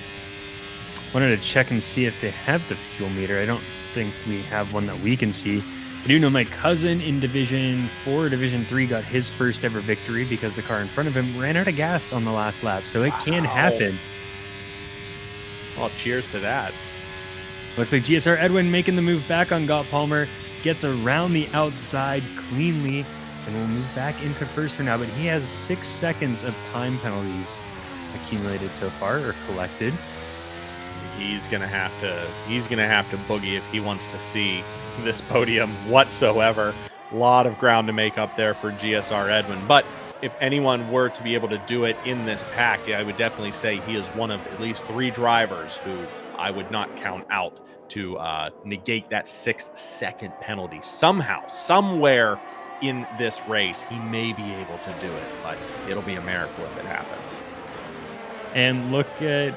Wanted to check and see if they have the fuel meter. I don't think we have one that we can see. I do know my cousin in Division 4, Division 3 got his first ever victory because the car in front of him ran out of gas on the last lap, so it can happen. Well, cheers to that. Looks like GSR Edwin making the move back on Gott Palmer, gets around the outside cleanly, and will move back into first for now, but he has 6 seconds of time penalties accumulated so far, or collected. He's gonna have to boogie if he wants to see this podium whatsoever. A lot of ground to make up there for GSR Edwin, but if anyone were to be able to do it in this pack, I would definitely say he is one of at least 3 drivers who I would not count out to negate that 6-second penalty. Somehow, somewhere in this race, he may be able to do it, but it'll be a miracle if it happens. And look at,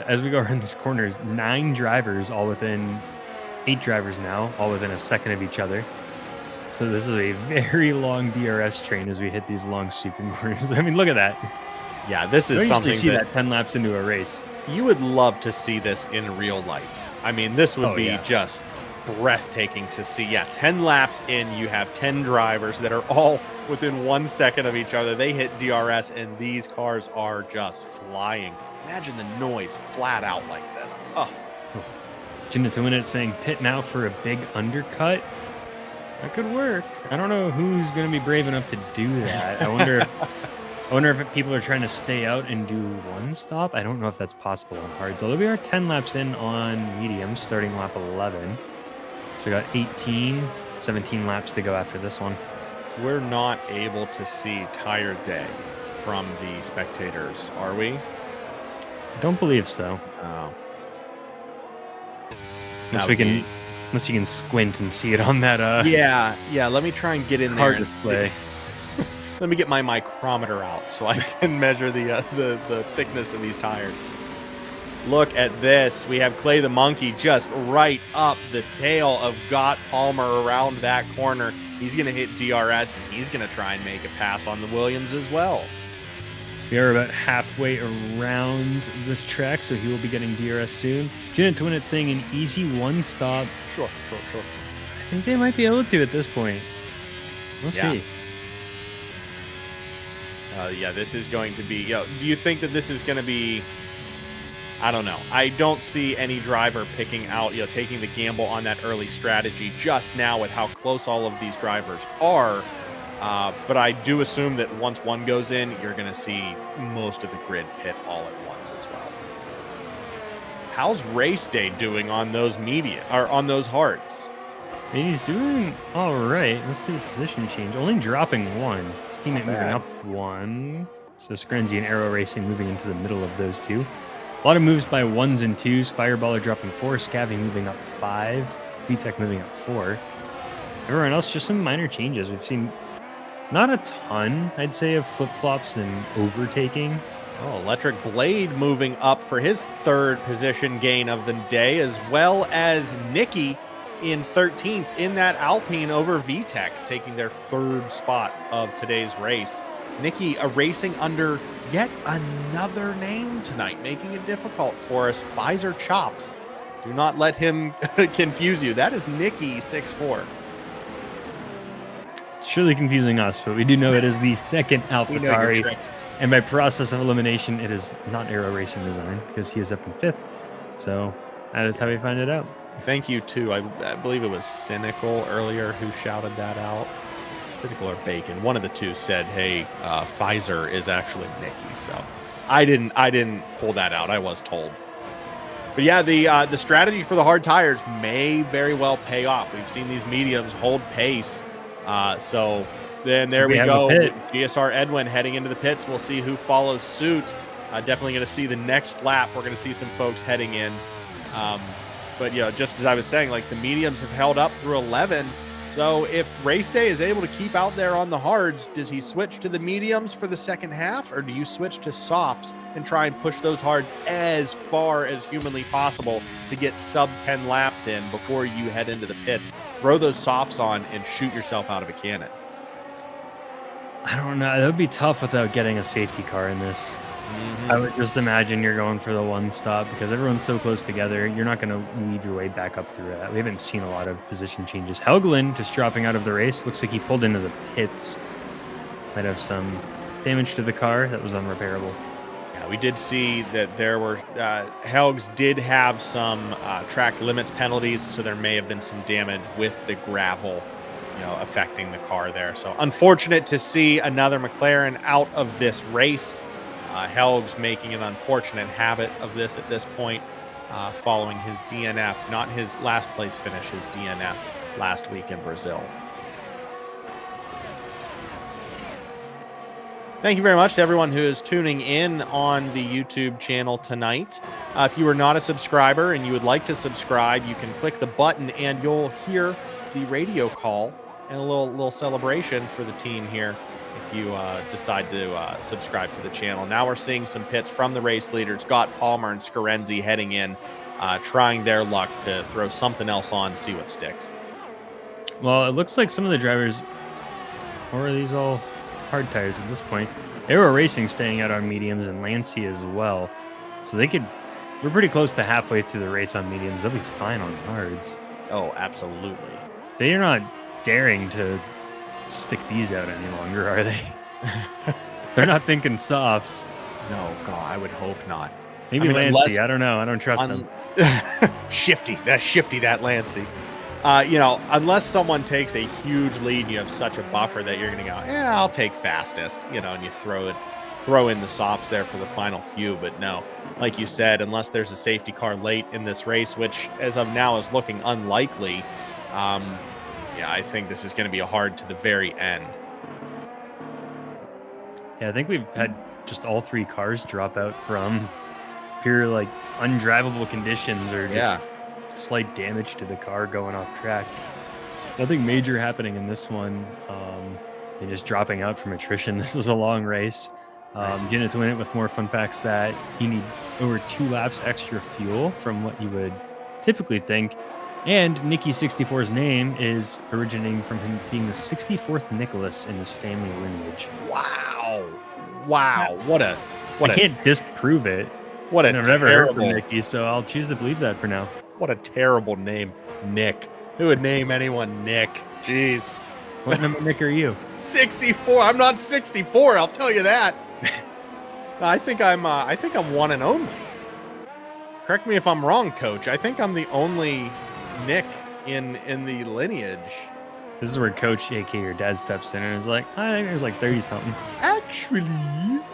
as we go around these corners, 9 drivers, all within 8 drivers now, all within a second of each other. So this is a very long DRS train as we hit these long sweeping corners. I mean, look at that. Yeah, this is something see that 10 laps into a race. You would love to see this in real life. I mean, this would be just breathtaking to see. Yeah, 10 laps in, you have 10 drivers that are all within 1 second of each other. They hit DRS, and these cars are just flying. Imagine the noise flat out like this. Oh. Gina to win it saying pit now for a big undercut. That could work. I don't know who's going to be brave enough to do that. I wonder if people are trying to stay out and do one stop. I don't know if that's possible on hards. Although we are 10 laps in on mediums, starting lap 11. So we got 17 laps to go after this one. We're not able to see tire day from the spectators, are we? I don't believe so. Oh. Unless you can squint and see it on that. Yeah. Let me try and get in car there. Display. Let me get my micrometer out so I can measure the thickness of these tires. Look at this. We have Clay the Monkey just right up the tail of Gott Palmer around that corner. He's going to hit DRS, and he's going to try and make a pass on the Williams as well. We are about halfway around this track, so he will be getting DRS soon. Gina to win it saying an easy one stop. Sure. I think they might be able to at this point. We'll see. This is going to be... do you think that this is going to be... I don't know. I don't see any driver picking out, taking the gamble on that early strategy just now with how close all of these drivers are. But I do assume that once one goes in, you're going to see most of the grid pit all at once as well. How's Race Day doing on those on those hards? I mean, he's doing all right. Let's see the position change. Only dropping 1. His teammate moving up 1. So Screnzi and Aero Racing moving into the middle of those 2. A lot of moves by 1s and 2s. Fireballer dropping 4. Scabby moving up 5. VTech moving up 4. Everyone else, just some minor changes. We've seen not a ton, I'd say, of flip-flops and overtaking. Oh, Electric Blade moving up for his 3rd position gain of the day, as well as Nikki in 13th in that Alpine over VTech, taking their 3rd spot of today's race. Nicky racing under yet another name tonight, making it difficult for us. Pfizer Chops. Do not let him confuse you. That is Nicky 6'4". Surely confusing us, but we do know it is the second AlphaTauri. And by process of elimination, it is not Aero Racing Design because he is up in 5th. So that is how we find it out. Thank you to, I believe it was Cynical earlier who shouted that out. Cynical or Bacon, one of the two said, "Hey, Pfizer is actually Nicky." So I didn't pull that out. I was told. But yeah, the strategy for the hard tires may very well pay off. We've seen these mediums hold pace. So then there we go. GSR Edwin heading into the pits. We'll see who follows suit. Definitely going to see the next lap. We're going to see some folks heading in. But yeah, just as I was saying, like the mediums have held up through 11. So if race day is able to keep out there on the hards, does he switch to the mediums for the second half, or do you switch to softs and try and push those hards as far as humanly possible to get sub 10 laps in before you head into the pits? Throw those softs on and shoot yourself out of a cannon. I don't know. That would be tough without getting a safety car in this. I would just imagine you're going for the one stop because everyone's so close together. You're not going to weave your way back up through that. We haven't seen a lot of position changes. Helgelin just dropping out of the race. Looks like he pulled into the pits. Might have some damage to the car that was unrepairable. Yeah, we did see that there were Helgs did have some track limits penalties, so there may have been some damage with the gravel, affecting the car there. So unfortunate to see another McLaren out of this race. Helgs making an unfortunate habit of this at this point, following his DNF, not his last place finish, his DNF last week in Brazil. Thank you very much to everyone who is tuning in on the YouTube channel tonight. If you are not a subscriber and you would like to subscribe, you can click the button and you'll hear the radio call and a little celebration for the team here if you decide to subscribe to the channel. Now we're seeing some pits from the race leaders. Scott Palmer and Scarenzi heading in, trying their luck to throw something else on, see what sticks. Well, it looks like some of the drivers, or are these all hard tires at this point? Aero Racing staying out on mediums and Lancy as well. So we're pretty close to halfway through the race on mediums. They'll be fine on hards. Oh, absolutely. They are not daring to stick these out any longer, are they? They're not thinking softs. No, God, I would hope not. Maybe Lancy, I don't know. I don't trust them. Shifty, that Lancy. Unless someone takes a huge lead and you have such a buffer that you're going to go, I'll take fastest, and you throw in the softs there for the final few. But no, like you said, unless there's a safety car late in this race, which as of now is looking unlikely, I think this is going to be a hard to the very end. Yeah, I think we've had just all three cars drop out from pure undrivable conditions or just slight damage to the car going off track. Nothing major happening in this one. They're just dropping out from attrition. This is a long race. Gina to win it with more fun facts that you need over 2 laps extra fuel from what you would typically think. And Nicky 64's name is originating from him being the 64th Nicholas in his family lineage. Wow. I can't disprove it. What a I've never heard from Nicky, so I'll choose to believe that for now. What a terrible name, Nick. Who would name anyone Nick? Jeez. What number Nick are you? 64. I'm not 64, I'll tell you that. I think I'm one and only. Correct me if I'm wrong, Coach. I think I'm the only Nick in the lineage. This is where Coach, aka your dad, steps in and is like, I think there's 30 something. Actually,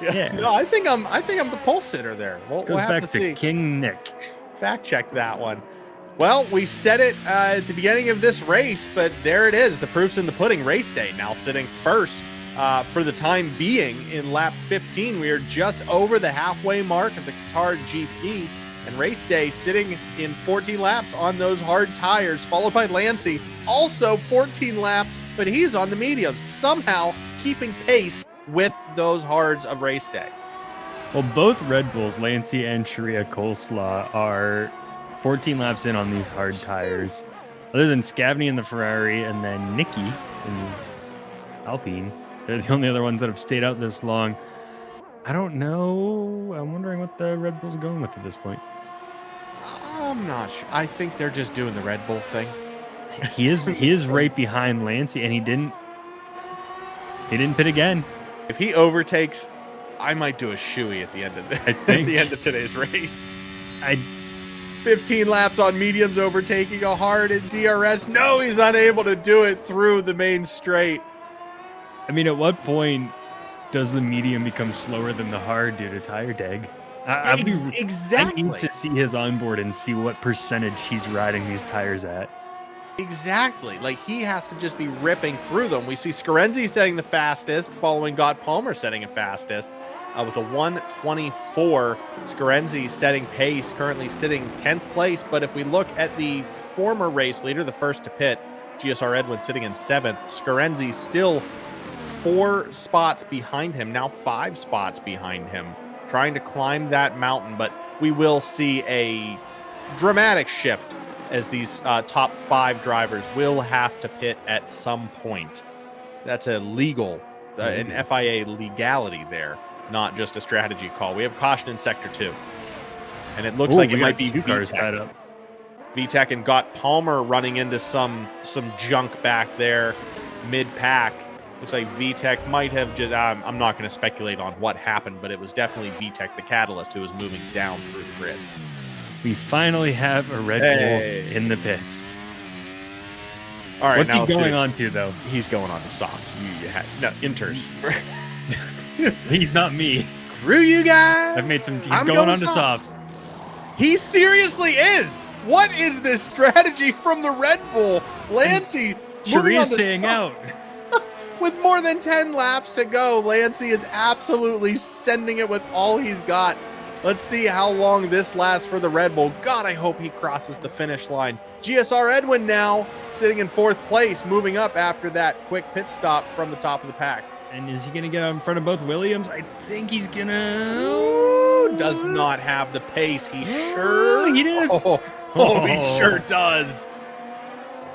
yeah. No, I think I'm the pole sitter there. We'll have back to see. King Nick. Fact check that one. Well, we said it at the beginning of this race, but there it is. The proof's in the pudding. Race day now sitting first for the time being in lap 15. We are just over the halfway mark of the Qatar GP. And race day sitting in 14 laps on those hard tires, followed by Lancy, also 14 laps, but he's on the mediums, somehow keeping pace with those hards of race day. Well, both Red Bulls, Lancy and Sharia Coleslaw, are 14 laps in on these hard tires. Other than Scavney in the Ferrari and then Nicky in the Alpine, They're the only other ones that have stayed out this long. I don't know. I'm wondering what the Red Bulls are going with at this point. I'm not sure. I think they're just doing the Red Bull thing. He is right behind Lancey, and he didn't pit again. If he overtakes, I might do a shoey at the end of at the end of today's race. 15 laps on mediums, overtaking a hard in DRS. No, he's unable to do it through the main straight. I mean, at what point does the medium become slower than the hard due to tire deg? Exactly. I need to see his onboard and see what percentage he's riding these tires at. Exactly. Like, he has to just be ripping through them. We see Scarenzi setting the fastest, following Gott Palmer setting a fastest with a 1:24. Scarenzi setting pace, currently sitting 10th place. But if we look at the former race leader, the first to pit, GSR Edwin sitting in 7th. Scarenzi still 4 spots behind him, now 5 spots behind him, trying to climb that mountain. But we will see a dramatic shift as these top 5 drivers will have to pit at some point. That's a legal, an FIA legality there, not just a strategy call. We have caution in Sector 2. And it looks like it might be 2 cars tied up. VTEC and Gott Palmer running into some junk back there mid-pack. Looks like VTEC might have just, I'm not going to speculate on what happened, but it was definitely VTEC, the catalyst, who was moving down through the grid. We finally have a Red Bull in the pits. All right, what's he going on to, though? He's going on to softs. No, inters. He's not me. Screw you guys. I've made some. He's going on to softs. He seriously is. What is this strategy from the Red Bull? Lancey moving on to staying out. With more than 10 laps to go, Lancey is absolutely sending it with all he's got. Let's see how long this lasts for the Red Bull. God, I hope he crosses the finish line. GSR Edwin now sitting in 4th place, moving up after that quick pit stop from the top of the pack. And is he going to get out in front of both Williams? I think he's going to. Does not have the pace. He sure. He does. He sure does.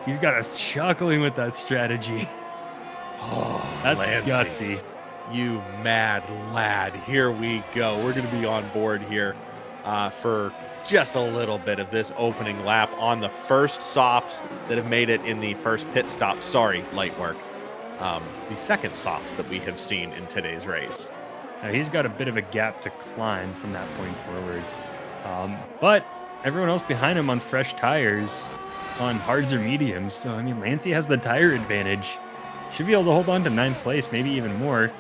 He's got us chuckling with that strategy. That's Lancey, gutsy. You mad lad. Here we go. We're going to be on board here for just a little bit of this opening lap on the first softs that have made it in the first pit stop. Sorry, light work. The second softs that we have seen in today's race. Now, he's got a bit of a gap to climb from that point forward. But everyone else behind him on fresh tires, on hards or mediums. So, I mean, Lancey has the tire advantage. Should be able to hold on to 9th place, maybe even more.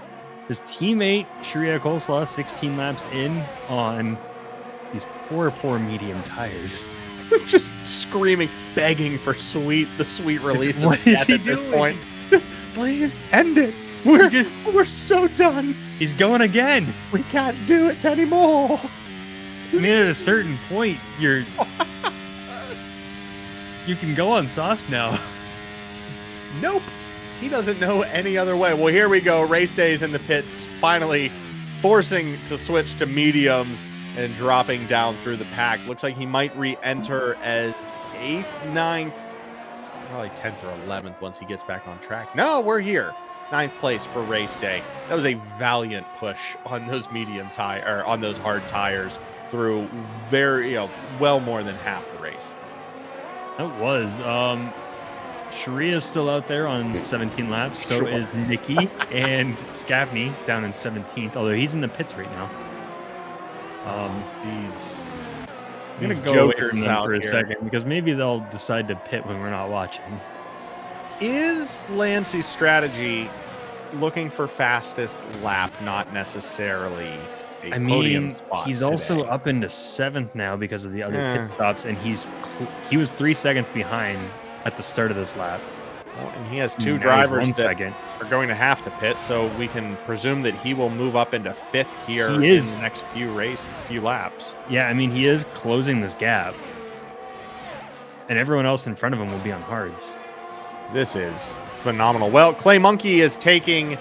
His teammate, Sharia Coleslaw, 16 laps in on these poor medium tires. Just screaming, begging for the sweet release what of death at this point. Just please end it. We're so done. He's going again. We can't do it anymore. I mean, at a certain point, you can go on softs now. Nope. He doesn't know any other way. Well, here we go. Race days in the pits, finally forcing to switch to mediums and dropping down through the pack. Looks like he might re-enter as 8th, 9th, probably 10th or 11th once he gets back on track. No, we're here. 9th place for race day. That was a valiant push on those on those hard tires through well more than half the race. It was. Sharia's still out there on 17 laps. So is Nikki and Scavney down in 17th, although he's in the pits right now. I'm going to go away from them for a second because maybe they'll decide to pit when we're not watching. Is Lancey's strategy looking for fastest lap, not necessarily a podium spot he's today? Also up into 7th now because of the other pit stops, and he was 3 seconds behind at the start of this lap. Well, and he has 2 drivers that are going to have to pit, so we can presume that he will move up into 5th here in the next few laps. Yeah, I mean, he is closing this gap. And everyone else in front of him will be on hards. This is phenomenal. Well, Clay Monkey is taking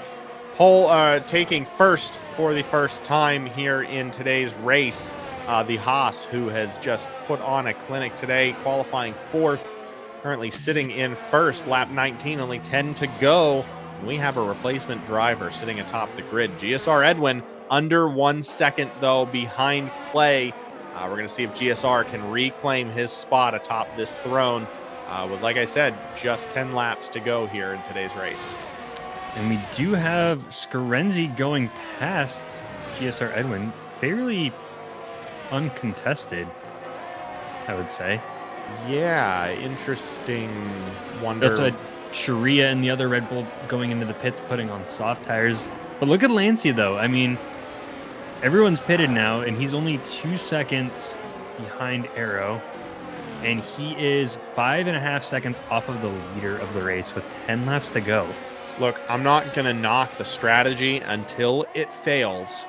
first for the first time here in today's race. The Haas, who has just put on a clinic today, qualifying 4th. Currently sitting in 1st, lap 19, only 10 to go We have a replacement driver sitting atop the grid. GSR Edwin under 1 second, though, behind Clay. We're going to see if GSR can reclaim his spot atop this throne with, like I said, just 10 laps to go here in today's race. And we do have Scarenzi going past GSR Edwin fairly uncontested, I would say. Yeah, interesting. Wonder. That's what Sharia and the other Red Bull going into the pits putting on soft tires. But look at Lancey, though. I mean, everyone's pitted now, and he's only 2 seconds behind Arrow. And he is 5.5 seconds off of the leader of the race with 10 laps to go. Look, I'm not going to knock the strategy until it fails.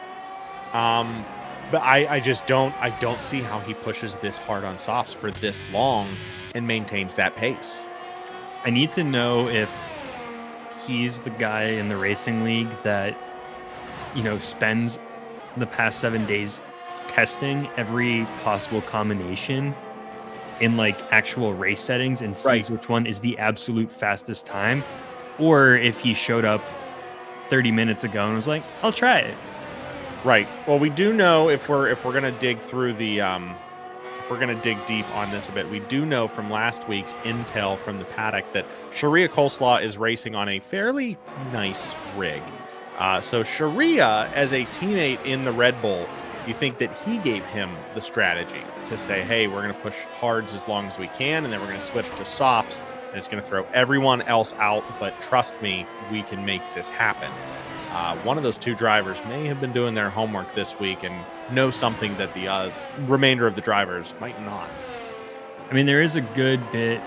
But I just don't see how he pushes this hard on softs for this long and maintains that pace. I need to know if he's the guy in the racing league that, spends the past 7 days testing every possible combination in like actual race settings and sees which one is the absolute fastest time, or if he showed up 30 minutes ago and was like, I'll try it. Right. Well, we do know if we're gonna dig through the if we're gonna dig deep on this a bit, we do know from last week's intel from the paddock that Sharia Coleslaw is racing on a fairly nice rig. So Sharia, as a teammate in the Red Bull, you think that he gave him the strategy to say, hey, we're gonna push hards as long as we can, and then we're gonna switch to softs, and it's gonna throw everyone else out. But trust me, we can make this happen. One of those two drivers may have been doing their homework this week and know something that the remainder of the drivers might not. I mean, there is a good bit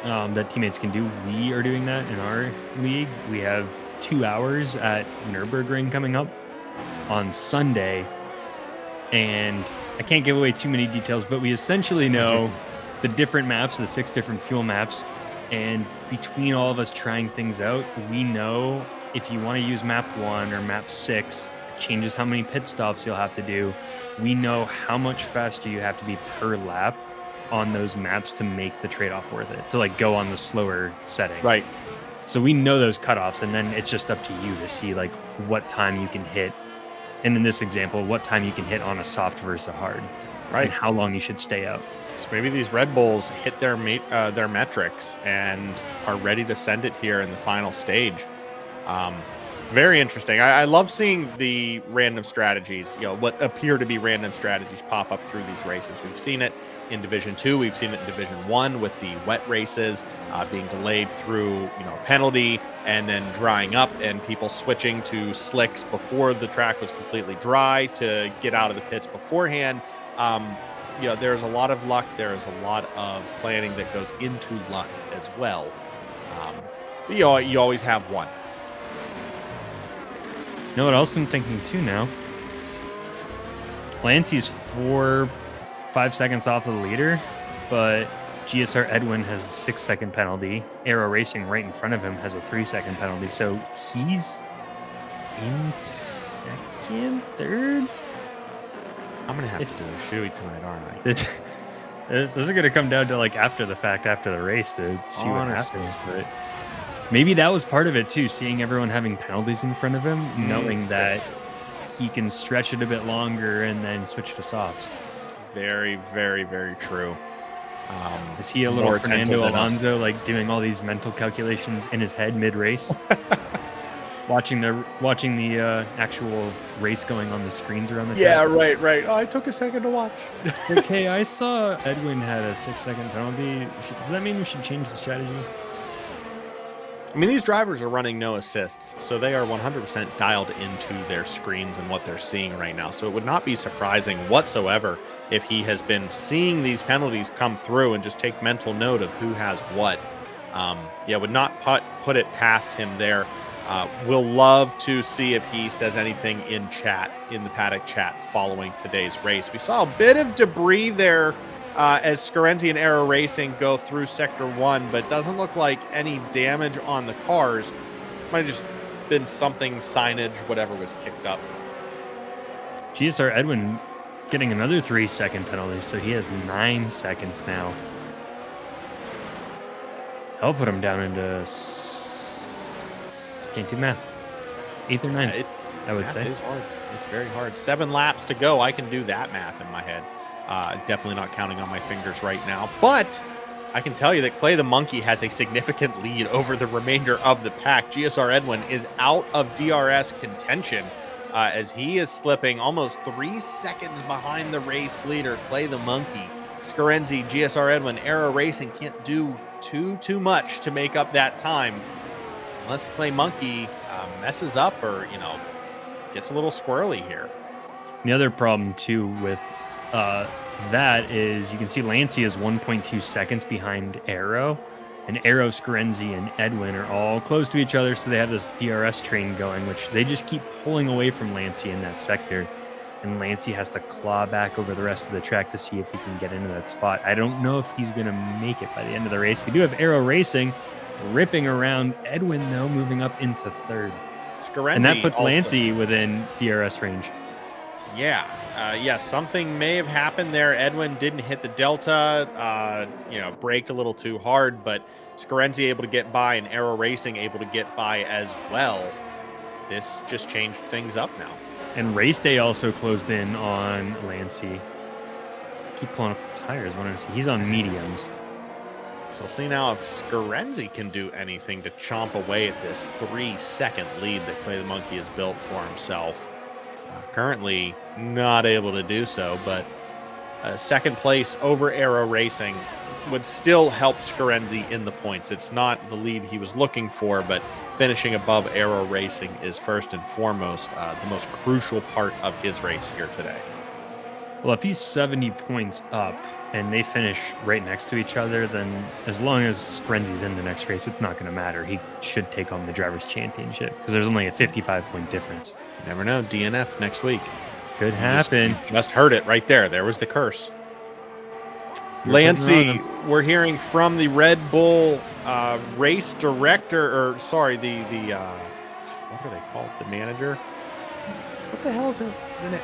that teammates can do. We are doing that in our league. We have 2 hours at Nürburgring coming up on Sunday. And I can't give away too many details, but we essentially know the different maps, the 6 different fuel maps. And between all of us trying things out, we know if you want to use map 1 or map 6, it changes how many pit stops you'll have to do. We know how much faster you have to be per lap on those maps to make the trade-off worth it, to like go on the slower setting. Right. So we know those cutoffs, and then it's just up to you to see like what time you can hit. And in this example, what time you can hit on a soft versus a hard. Right. And how long you should stay out. So maybe these Red Bulls hit their metrics and are ready to send it here in the final stage. Very interesting. I love seeing the random strategies, what appear to be random strategies pop up through these races. We've seen it in Division 2. We've seen it in Division 1 with the wet races being delayed through, penalty and then drying up and people switching to slicks before the track was completely dry to get out of the pits beforehand. There's a lot of luck. There's a lot of planning that goes into luck as well. You always have one. You know what else I'm thinking too now? Lancey's 4-5 seconds off the leader, but GSR Edwin has a 6-second penalty. Aero Racing right in front of him has a 3-second penalty. So he's in second, third? I'm going to have to do a shoey tonight, aren't I? This is going to come down to like after the fact, after the race to see what happens. But maybe that was part of it too, seeing everyone having penalties in front of him, knowing that he can stretch it a bit longer and then switch to softs. Very, very, very true. Is he a little Fernando Alonso, like doing all these mental calculations in his head mid-race? watching the actual race going on the screens around the track? Yeah, right. Oh, I took a second to watch. Okay, I saw Edwin had a 6-second penalty. Does that mean we should change the strategy? I mean, these drivers are running no assists, so they are 100% dialed into their screens and what they're seeing right now. So it would not be surprising whatsoever if he has been seeing these penalties come through and just take mental note of who has what. Would not put it past him there. We'll love to see if he says anything in the paddock chat following today's race. We saw a bit of debris there as Scarenzi and Aero Racing go through Sector 1, but it doesn't look like any damage on the cars. Might have just been something, signage, whatever was kicked up. GSR Edwin getting another 3-second penalty, so he has 9 seconds now. I'll put him down into Can't do math. 8th or 9th, I would say. It is hard. It's very hard. 7 laps to go. I can do that math in my head. Definitely not counting on my fingers right now. But I can tell you that Clay the Monkey has a significant lead over the remainder of the pack. GSR Edwin is out of DRS contention as he is slipping almost 3 seconds behind the race leader, Clay the Monkey. Scarenzi, GSR Edwin, Aero Racing can't do too much to make up that time unless Clay Monkey messes up or, gets a little squirrely here. The other problem, too, with that is you can see Lancey is 1.2 seconds behind Aero, and Aero, Scarenzi, and Edwin are all close to each other, so they have this DRS train going, which they just keep pulling away from Lancey in that sector, and Lancey has to claw back over the rest of the track to see if he can get into that spot. I don't know if he's going to make it by the end of the race. We do have Aero Racing ripping around Edwin, though, moving up into 3rd. Scarenzi and that puts also, Lancey within DRS range. Yeah. Something may have happened there. Edwin didn't hit the delta, braked a little too hard, but Scarenzi able to get by and Aero Racing able to get by as well. This just changed things up now. And race day also closed in on Lancey. Keep pulling up the tires. Wanting to see. He's on mediums. So we'll see now if Scarenzi can do anything to chomp away at this 3-second lead that Clay the Monkey has built for himself. Currently not able to do so, but second place over Aero Racing would still help Scarenzi in the points. It's not the lead he was looking for, but finishing above Aero Racing is first and foremost the most crucial part of his race here today. Well, if he's 70 points up and they finish right next to each other, then as long as Scarenzi's in the next race, it's not going to matter. He should take home the Drivers' Championship because there's only a 55-point difference. You never know. DNF next week. Could happen. Just heard it right there. There was the curse. Lancey, we're hearing from the Red Bull race director, what are they called? The manager? What the hell is it?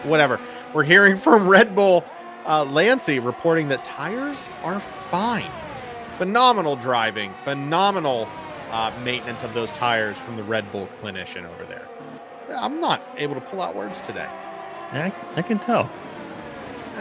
Whatever. We're hearing from Red Bull Lancey reporting that tires are fine. Phenomenal driving, phenomenal maintenance of those tires from the Red Bull clinician over there. I'm not able to pull out words today. I can tell.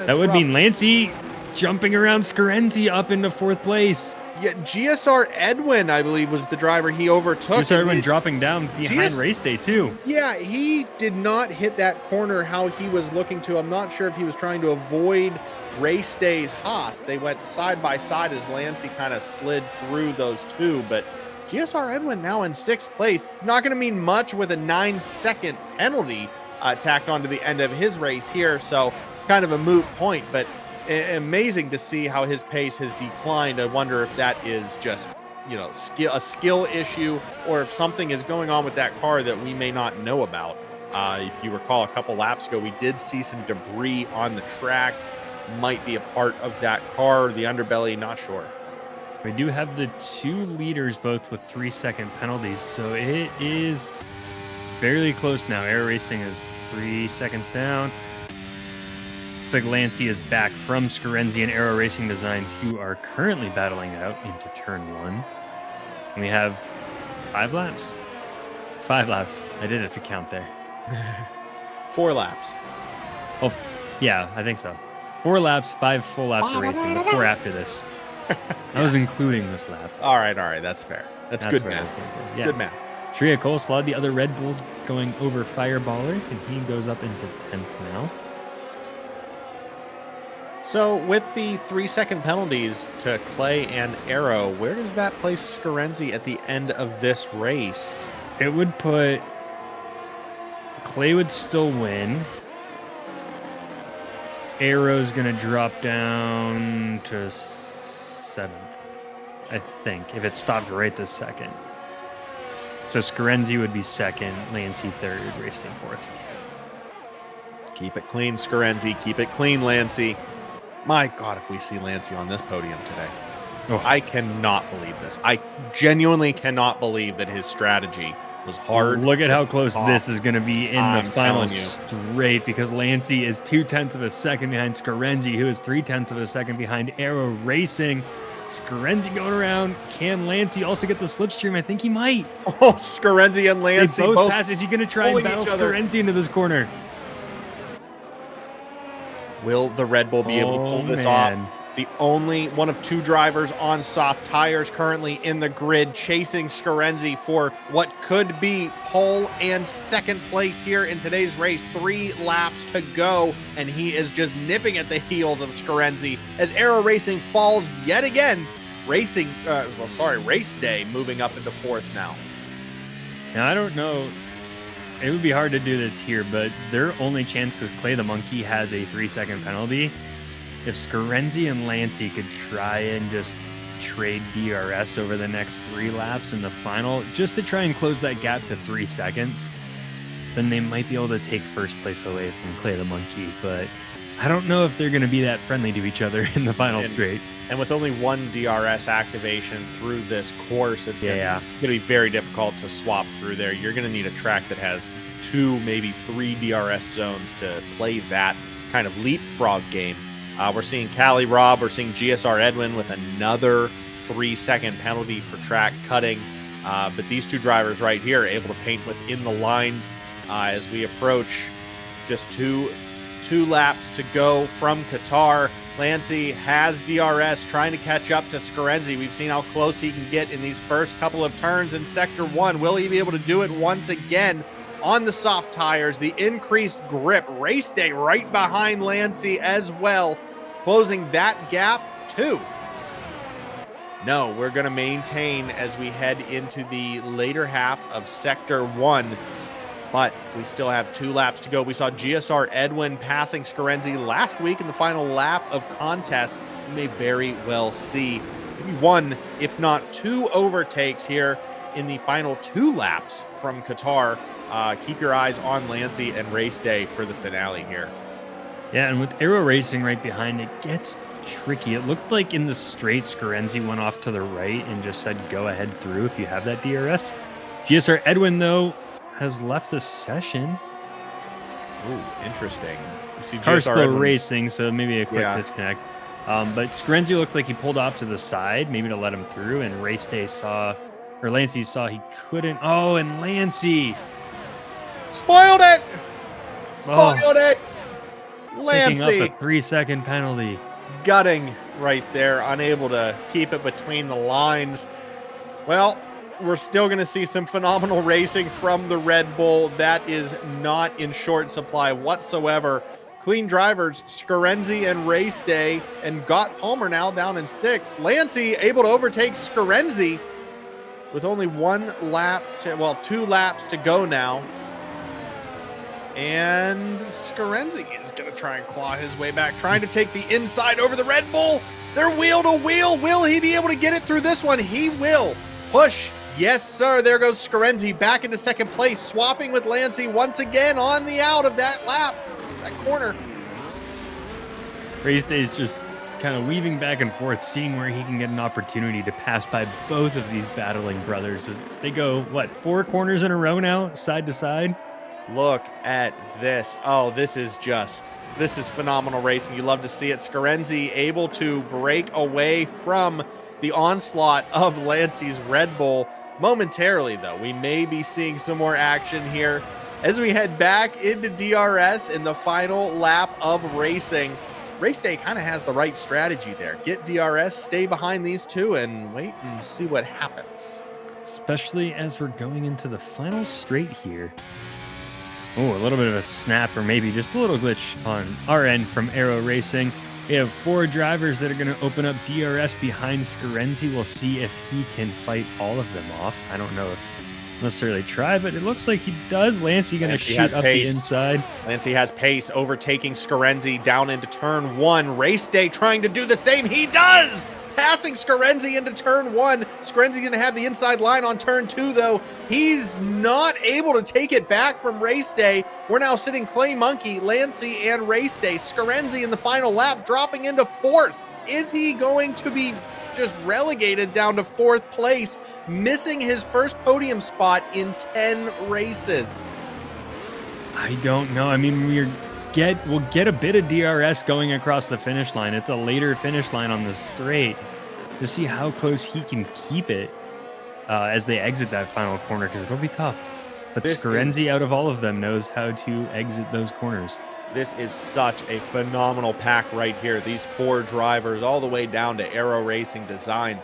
That would mean Lancey jumping around Scarenzi up into 4th place. Yeah, GSR Edwin, I believe, was the driver he overtook. GSR Edwin dropping down behind race day, too. Yeah, he did not hit that corner how he was looking to. I'm not sure if he was trying to avoid race day's Haas. They went side by side as Lancey kind of slid through those two, but GSR Edwin now in 6th place. It's not going to mean much with a 9-second penalty tacked onto the end of his race here, so kind of a moot point, but amazing to see how his pace has declined. I wonder if that is just, a skill issue or if something is going on with that car that we may not know about. If you recall a couple laps ago, we did see some debris on the track. Might be a part of that car, the underbelly, not sure. We do have the 2 leaders both with 3-second penalties, so it is fairly close now. Aero Racing is 3 seconds down. Looks like Lancey is back from Scarenzi and Aero Racing Design, who are currently battling out into turn 1. And we have 5 laps. 5 laps. I did have to count there. 4 laps. Oh, yeah, I think so. 4 laps, 5 full laps of racing, with 4 after this. I was including this lap. All right. That's fair. That's good math. Yeah. Good math. Tria Coleslaw, the other Red Bull, going over Fireballer, and he goes up into 10th now. So with the 3-second penalties to Clay and Aero, where does that place Scarenzi at the end of this race? It would put Clay would still win. Aero's going to drop down to 7th, I think, if it stopped right this second. So Scarenzi would be 2nd, Lancey 3rd, Racing 4th. Keep it clean, Scarenzi. Keep it clean, Lancey. My God, if we see Lancey on this podium today. Oh. I cannot believe this. I genuinely cannot believe that his strategy was hard. Look at how close this is going to be in the final straight, because Lancey is 0.2 of a second behind Scarenzi, who is 0.3 of a second behind Aero Racing. Scarenzi going around. Can Lancey also get the slipstream? I think he might. Oh, Scarenzi and Lancey They both pass. Is he going to try and battle Scarenzi into this corner? Will the Red Bull be able to pull this off? The only one of 2 drivers on soft tires currently in the grid, chasing Scarenzi for what could be pole and second place here in today's race. 3 laps to go, and he is just nipping at the heels of Scarenzi as Aero Racing falls yet again. Race Day moving up into 4th now. Now, I don't know. It would be hard to do this here, but their only chance, because Clay the Monkey has a 3-second penalty, if Scarenzi and Lancey could try and just trade DRS over the next 3 laps in the final, just to try and close that gap to 3 seconds, then they might be able to take first place away from Clay the Monkey. But I don't know if they're going to be that friendly to each other in the final straight. And with only 1 DRS activation through this course, it's going to be very difficult to swap through there. You're going to need a track that has 2, maybe 3 DRS zones to play that kind of leapfrog game. We're seeing Callie Robb, we're seeing GSR Edwin with another 3-second penalty for track cutting. But these 2 drivers right here are able to paint within the lines as we approach just two laps to go from Qatar. Lancey has DRS trying to catch up to Scarenzi. We've seen how close he can get in these first couple of turns in Sector 1. Will he be able to do it once again on the soft tires? The increased grip. Race Day right behind Lancey as well, closing that gap too. No, we're going to maintain as we head into the later half of Sector 1. But we still have 2 laps to go. We saw GSR Edwin passing Scarenzi last week in the final lap of contest. You may very well see maybe 1, if not 2 overtakes here in the final 2 laps from Qatar. Keep your eyes on Lancey and Race Day for the finale here. Yeah, and with Aero Racing right behind, it gets tricky. It looked like in the straight, Scarenzi went off to the right and just said, go ahead through if you have that DRS. GSR Edwin, though, has left the session. Ooh, interesting. Car's still racing, so maybe a quick disconnect. But Scarenzi looked like he pulled off to the side, maybe to let him through, and Race Day Lancey saw he couldn't. Oh, and Lancey spoiled it. Spoiled it. Lancey picking up a 3-second penalty. Gutting right there, unable to keep it between the lines. Well, we're still going to see some phenomenal racing from the Red Bull. That is not in short supply whatsoever. Clean drivers, Scarenzi and Race Day, and got Palmer now down in 6th. Lancey able to overtake Scarenzi with only 2 laps to go now. And Scarenzi is going to try and claw his way back, trying to take the inside over the Red Bull. They're wheel to wheel. Will he be able to get it through this one? He will. Push. Yes, sir. There goes Scarenzi back into 2nd place, swapping with Lancey once again on the out of that lap, that corner. Race Day is just kind of weaving back and forth, seeing where he can get an opportunity to pass by both of these battling brothers. As they go, 4 corners in a row now, side to side? Look at this. Oh, this is phenomenal racing. You love to see it. Scarenzi able to break away from the onslaught of Lancey's Red Bull. Momentarily, though, we may be seeing some more action here as we head back into DRS in the final lap of racing. Race Day kind of has the right strategy there. Get DRS, stay behind these 2, and wait and see what happens. Especially as we're going into the final straight here. Oh, a little bit of a snap, or maybe just a little glitch on our end from Aero Racing. We have 4 drivers that are going to open up DRS behind Scarenzi. We'll see if he can fight all of them off. I don't know if necessarily try, but it looks like he does. Lancey going to shoot up the inside. Lancey has pace, overtaking Scarenzi down into turn 1. Race Day trying to do the same. He does! Passing Scarenzi into turn 1. Scarenzi going to have the inside line on turn 2, though. He's not able to take it back from Race Day. We're now sitting Clay Monkey, Lancey, and Race Day. Scarenzi in the final lap, dropping into 4th. Is he going to be just relegated down to 4th place, missing his first podium spot in 10 races? I don't know. I mean, we'll get a bit of DRS going across the finish line. It's a later finish line on the straight. to see how close he can keep it as they exit that final corner, because it'll be tough. But Scarenzi, out of all of them, knows how to exit those corners. This is such a phenomenal pack right here. These 4 drivers, all the way down to Aero Racing Design,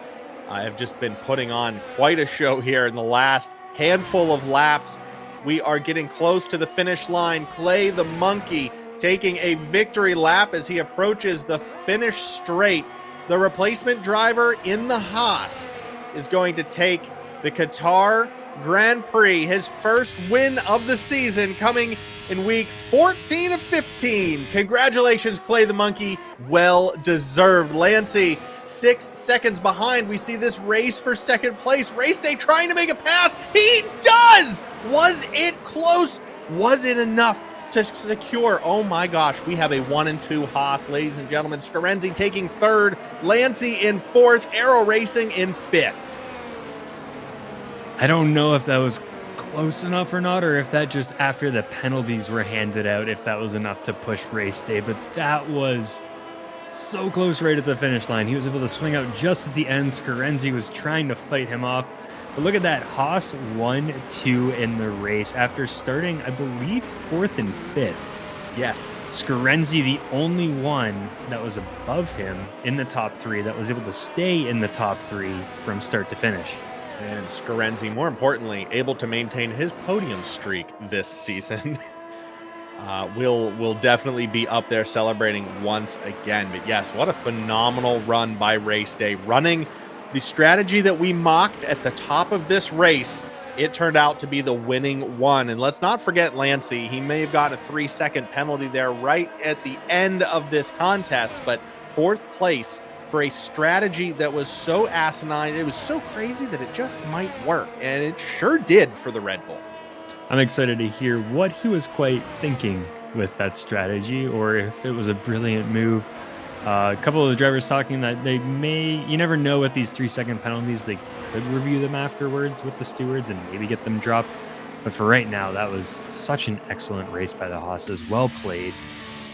have just been putting on quite a show here in the last handful of laps. We are getting close to the finish line. Clay the Monkey taking a victory lap as he approaches the finish straight. The replacement driver in the Haas is going to take the Qatar Grand Prix, his first win of the season, coming in week 14 of 15. Congratulations, Clay the Monkey. Well deserved. Lancey, 6 seconds behind. We see this race for second place. Race day trying to make a pass. He does! Was it close? Was it enough to secure? Oh my gosh, we have a 1 and 2 Haas, ladies and gentlemen. Scarenzi taking 3rd, Lancey in 4th, Aero Racing in 5th. I don't know if that was close enough or not, or if that just after the penalties were handed out, if that was enough to push race day, but that was so close right at the finish line. He was able to swing out just at the end. Scarenzi was trying to fight him off. But look at that. Haas 1-2 in the race after starting, I believe, 4th and 5th. Yes. Scarenzi, the only one that was above him in the top 3, that was able to stay in the top 3 from start to finish. And Scarenzi, more importantly, able to maintain his podium streak this season. Will definitely be up there celebrating once again. But yes, what a phenomenal run by race day. Running the strategy that we mocked at the top of this race, it turned out to be the winning one. And let's not forget Lancey. He may have got a 3-second penalty there right at the end of this contest, but 4th place for a strategy that was so asinine, it was so crazy that it just might work. And it sure did for the Red Bull. I'm excited to hear what he was quite thinking with that strategy, or if it was a brilliant move. A couple of the drivers talking that you never know with these 3-second penalties, they could review them afterwards with the stewards and maybe get them dropped. But for right now, that was such an excellent race by the Haas's. Well played.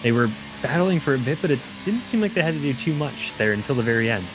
They were battling for a bit, but it didn't seem like they had to do too much there until the very end.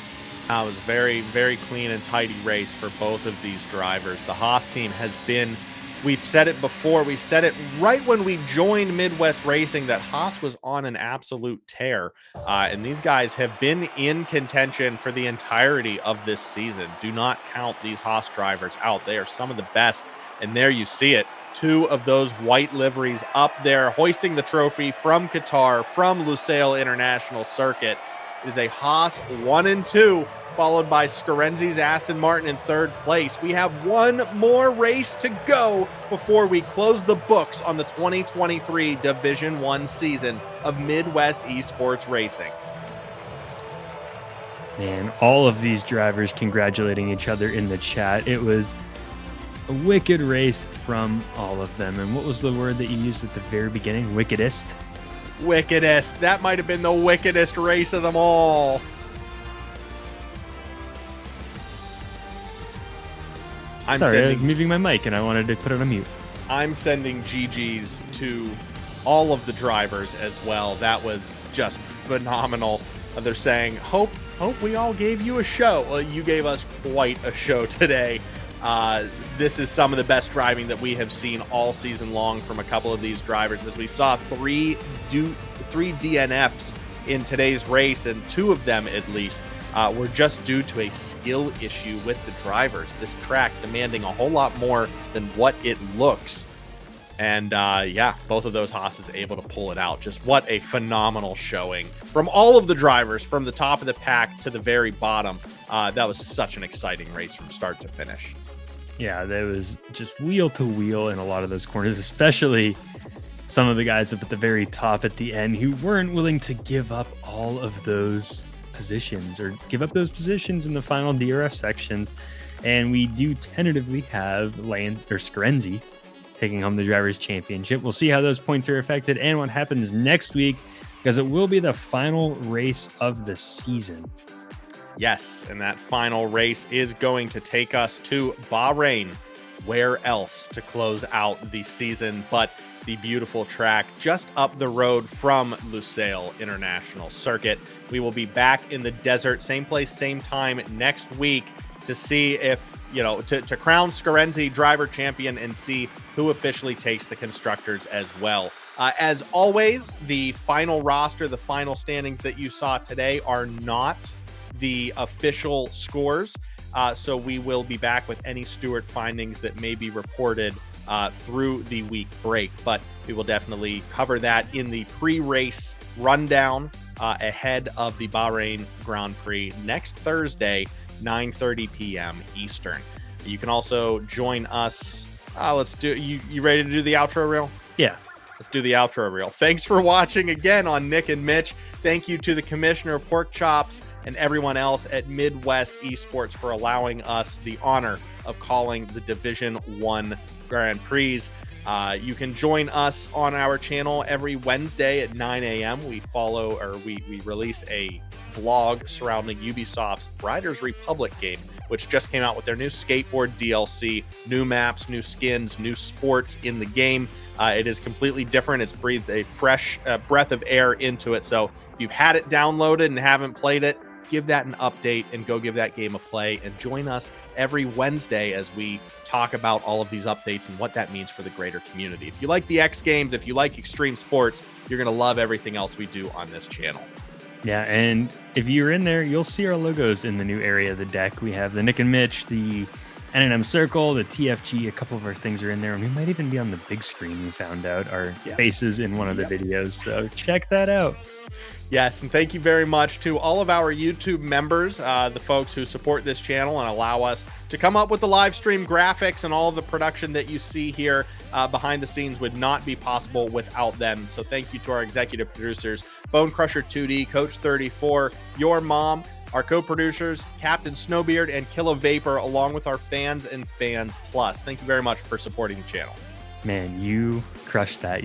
It was very, very clean and tidy race for both of these drivers. The Haas team has been, we've said it before, we said it right when we joined MidWest Racing, that Haas was on an absolute tear. And these guys have been in contention for the entirety of this season. Do not count these Haas drivers out. They are some of the best. And there you see it. 2 of those white liveries up there, hoisting the trophy from Qatar, from Lusail International Circuit. It is a Haas 1 and 2, followed by Scarenzi's Aston Martin in 3rd place. We have one more race to go before we close the books on the 2023 Division 1 season of Midwest eSports Racing. Man, all of these drivers congratulating each other in the chat. It was a wicked race from all of them. And what was the word that you used at the very beginning? Wickedest? Wickedest. That might have been the wickedest race of them all. I was moving my mic and I wanted to put it on mute. I'm sending GGs to all of the drivers as well. That was just phenomenal. They're saying, hope we all gave you a show. Well, you gave us quite a show today. This is some of the best driving that we have seen all season long from a couple of these drivers, as we saw three DNFs in today's race, and 2 of them at least were just due to a skill issue with the drivers. This track demanding a whole lot more than what it looks. And yeah, both of those Haas's able to pull it out. Just what a phenomenal showing from all of the drivers, from the top of the pack to the very bottom. That was such an exciting race from start to finish. Yeah, there was just wheel to wheel in a lot of those corners, especially some of the guys up at the very top at the end who weren't willing to give up all of those positions, or give up those positions in the final DRS sections. And we do tentatively have Scarenzi taking home the Drivers' Championship. We'll see how those points are affected and what happens next week, because it will be the final race of the season. Yes, and that final race is going to take us to Bahrain. Where else to close out the season but the beautiful track just up the road from Lusail International Circuit. We will be back in the desert, same place, same time next week to see if, to crown Scarenzi driver champion and see who officially takes the constructors as well. As always, the final roster, the final standings that you saw today are not the official scores. So we will be back with any Stewart findings that may be reported through the week break, but we will definitely cover that in the pre-race rundown ahead of the Bahrain Grand Prix next Thursday, 9:30 p.m. Eastern. You can also join us. Let's do you ready to do the outro reel? Yeah. Let's do the outro reel. Thanks for watching again on Nick and Mitch. Thank you to the Commissioner of Pork Chops and everyone else at MidWest eSports for allowing us the honor of calling the Division 1 Grand Prix. You can join us on our channel every Wednesday at 9 a.m. We release a vlog surrounding Ubisoft's Riders Republic game, which just came out with their new skateboard DLC, new maps, new skins, new sports in the game. It is completely different. It's breathed a fresh breath of air into it. So if you've had it downloaded and haven't played it, give that an update and go give that game a play, and join us every Wednesday as we talk about all of these updates and what that means for the greater community. If you like the X Games, if you like extreme sports, you're going to love everything else we do on this channel. Yeah, and if you're in there, you'll see our logos in the new area of the deck. We have the Nick and Mitch, the N&M Circle, the TFG, a couple of our things are in there, and we might even be on the big screen. We found out our faces in one of the videos, so check that out. Yes, and thank you very much to all of our YouTube members, the folks who support this channel and allow us to come up with the live stream graphics, and all of the production that you see here behind the scenes would not be possible without them. So thank you to our executive producers, Bone Crusher 2D, Coach 34, Your Mom, our co-producers, Captain Snowbeard and Killa Vapor, along with our fans and Fans Plus. Thank you very much for supporting the channel. Man, you crushed that.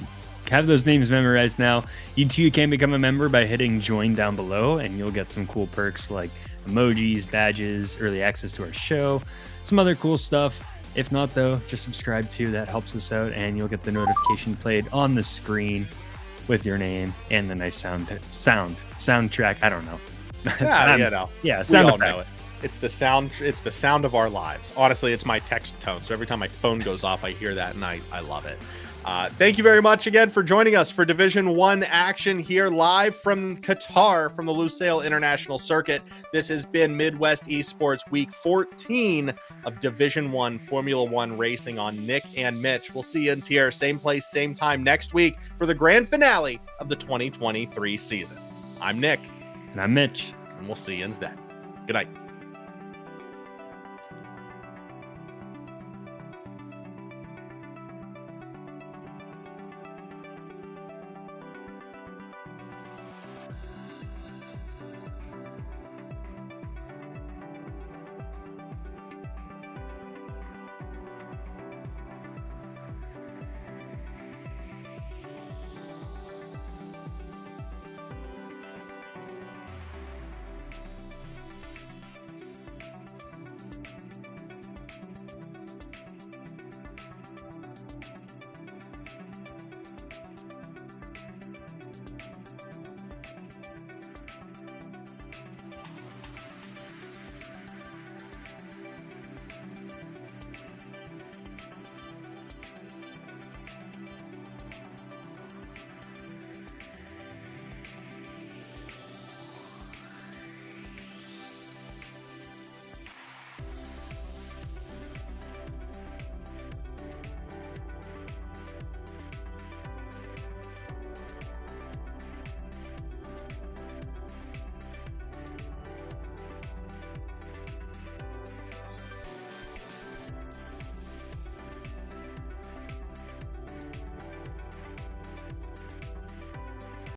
Have those names memorized now. You too can become a member by hitting join down below, and you'll get some cool perks like emojis, badges, early access to our show, some other cool stuff. If not, though, just subscribe too. That helps us out, and you'll get the notification played on the screen with your name and the nice soundtrack. I don't know. Yeah, sound effect. Know it. It's the sound. It's the sound of our lives. Honestly, it's my text tone. So every time my phone goes off, I hear that, and I love it. Thank you very much again for joining us for Division 1 action here live from Qatar, from the Lusail International Circuit. This has been MidWest eSports Week 14 of Division 1 Formula 1 racing on Nick and Mitch. We'll see you in here, same place, same time next week for the grand finale of the 2023 season. I'm Nick. And I'm Mitch. And we'll see you then. Good night.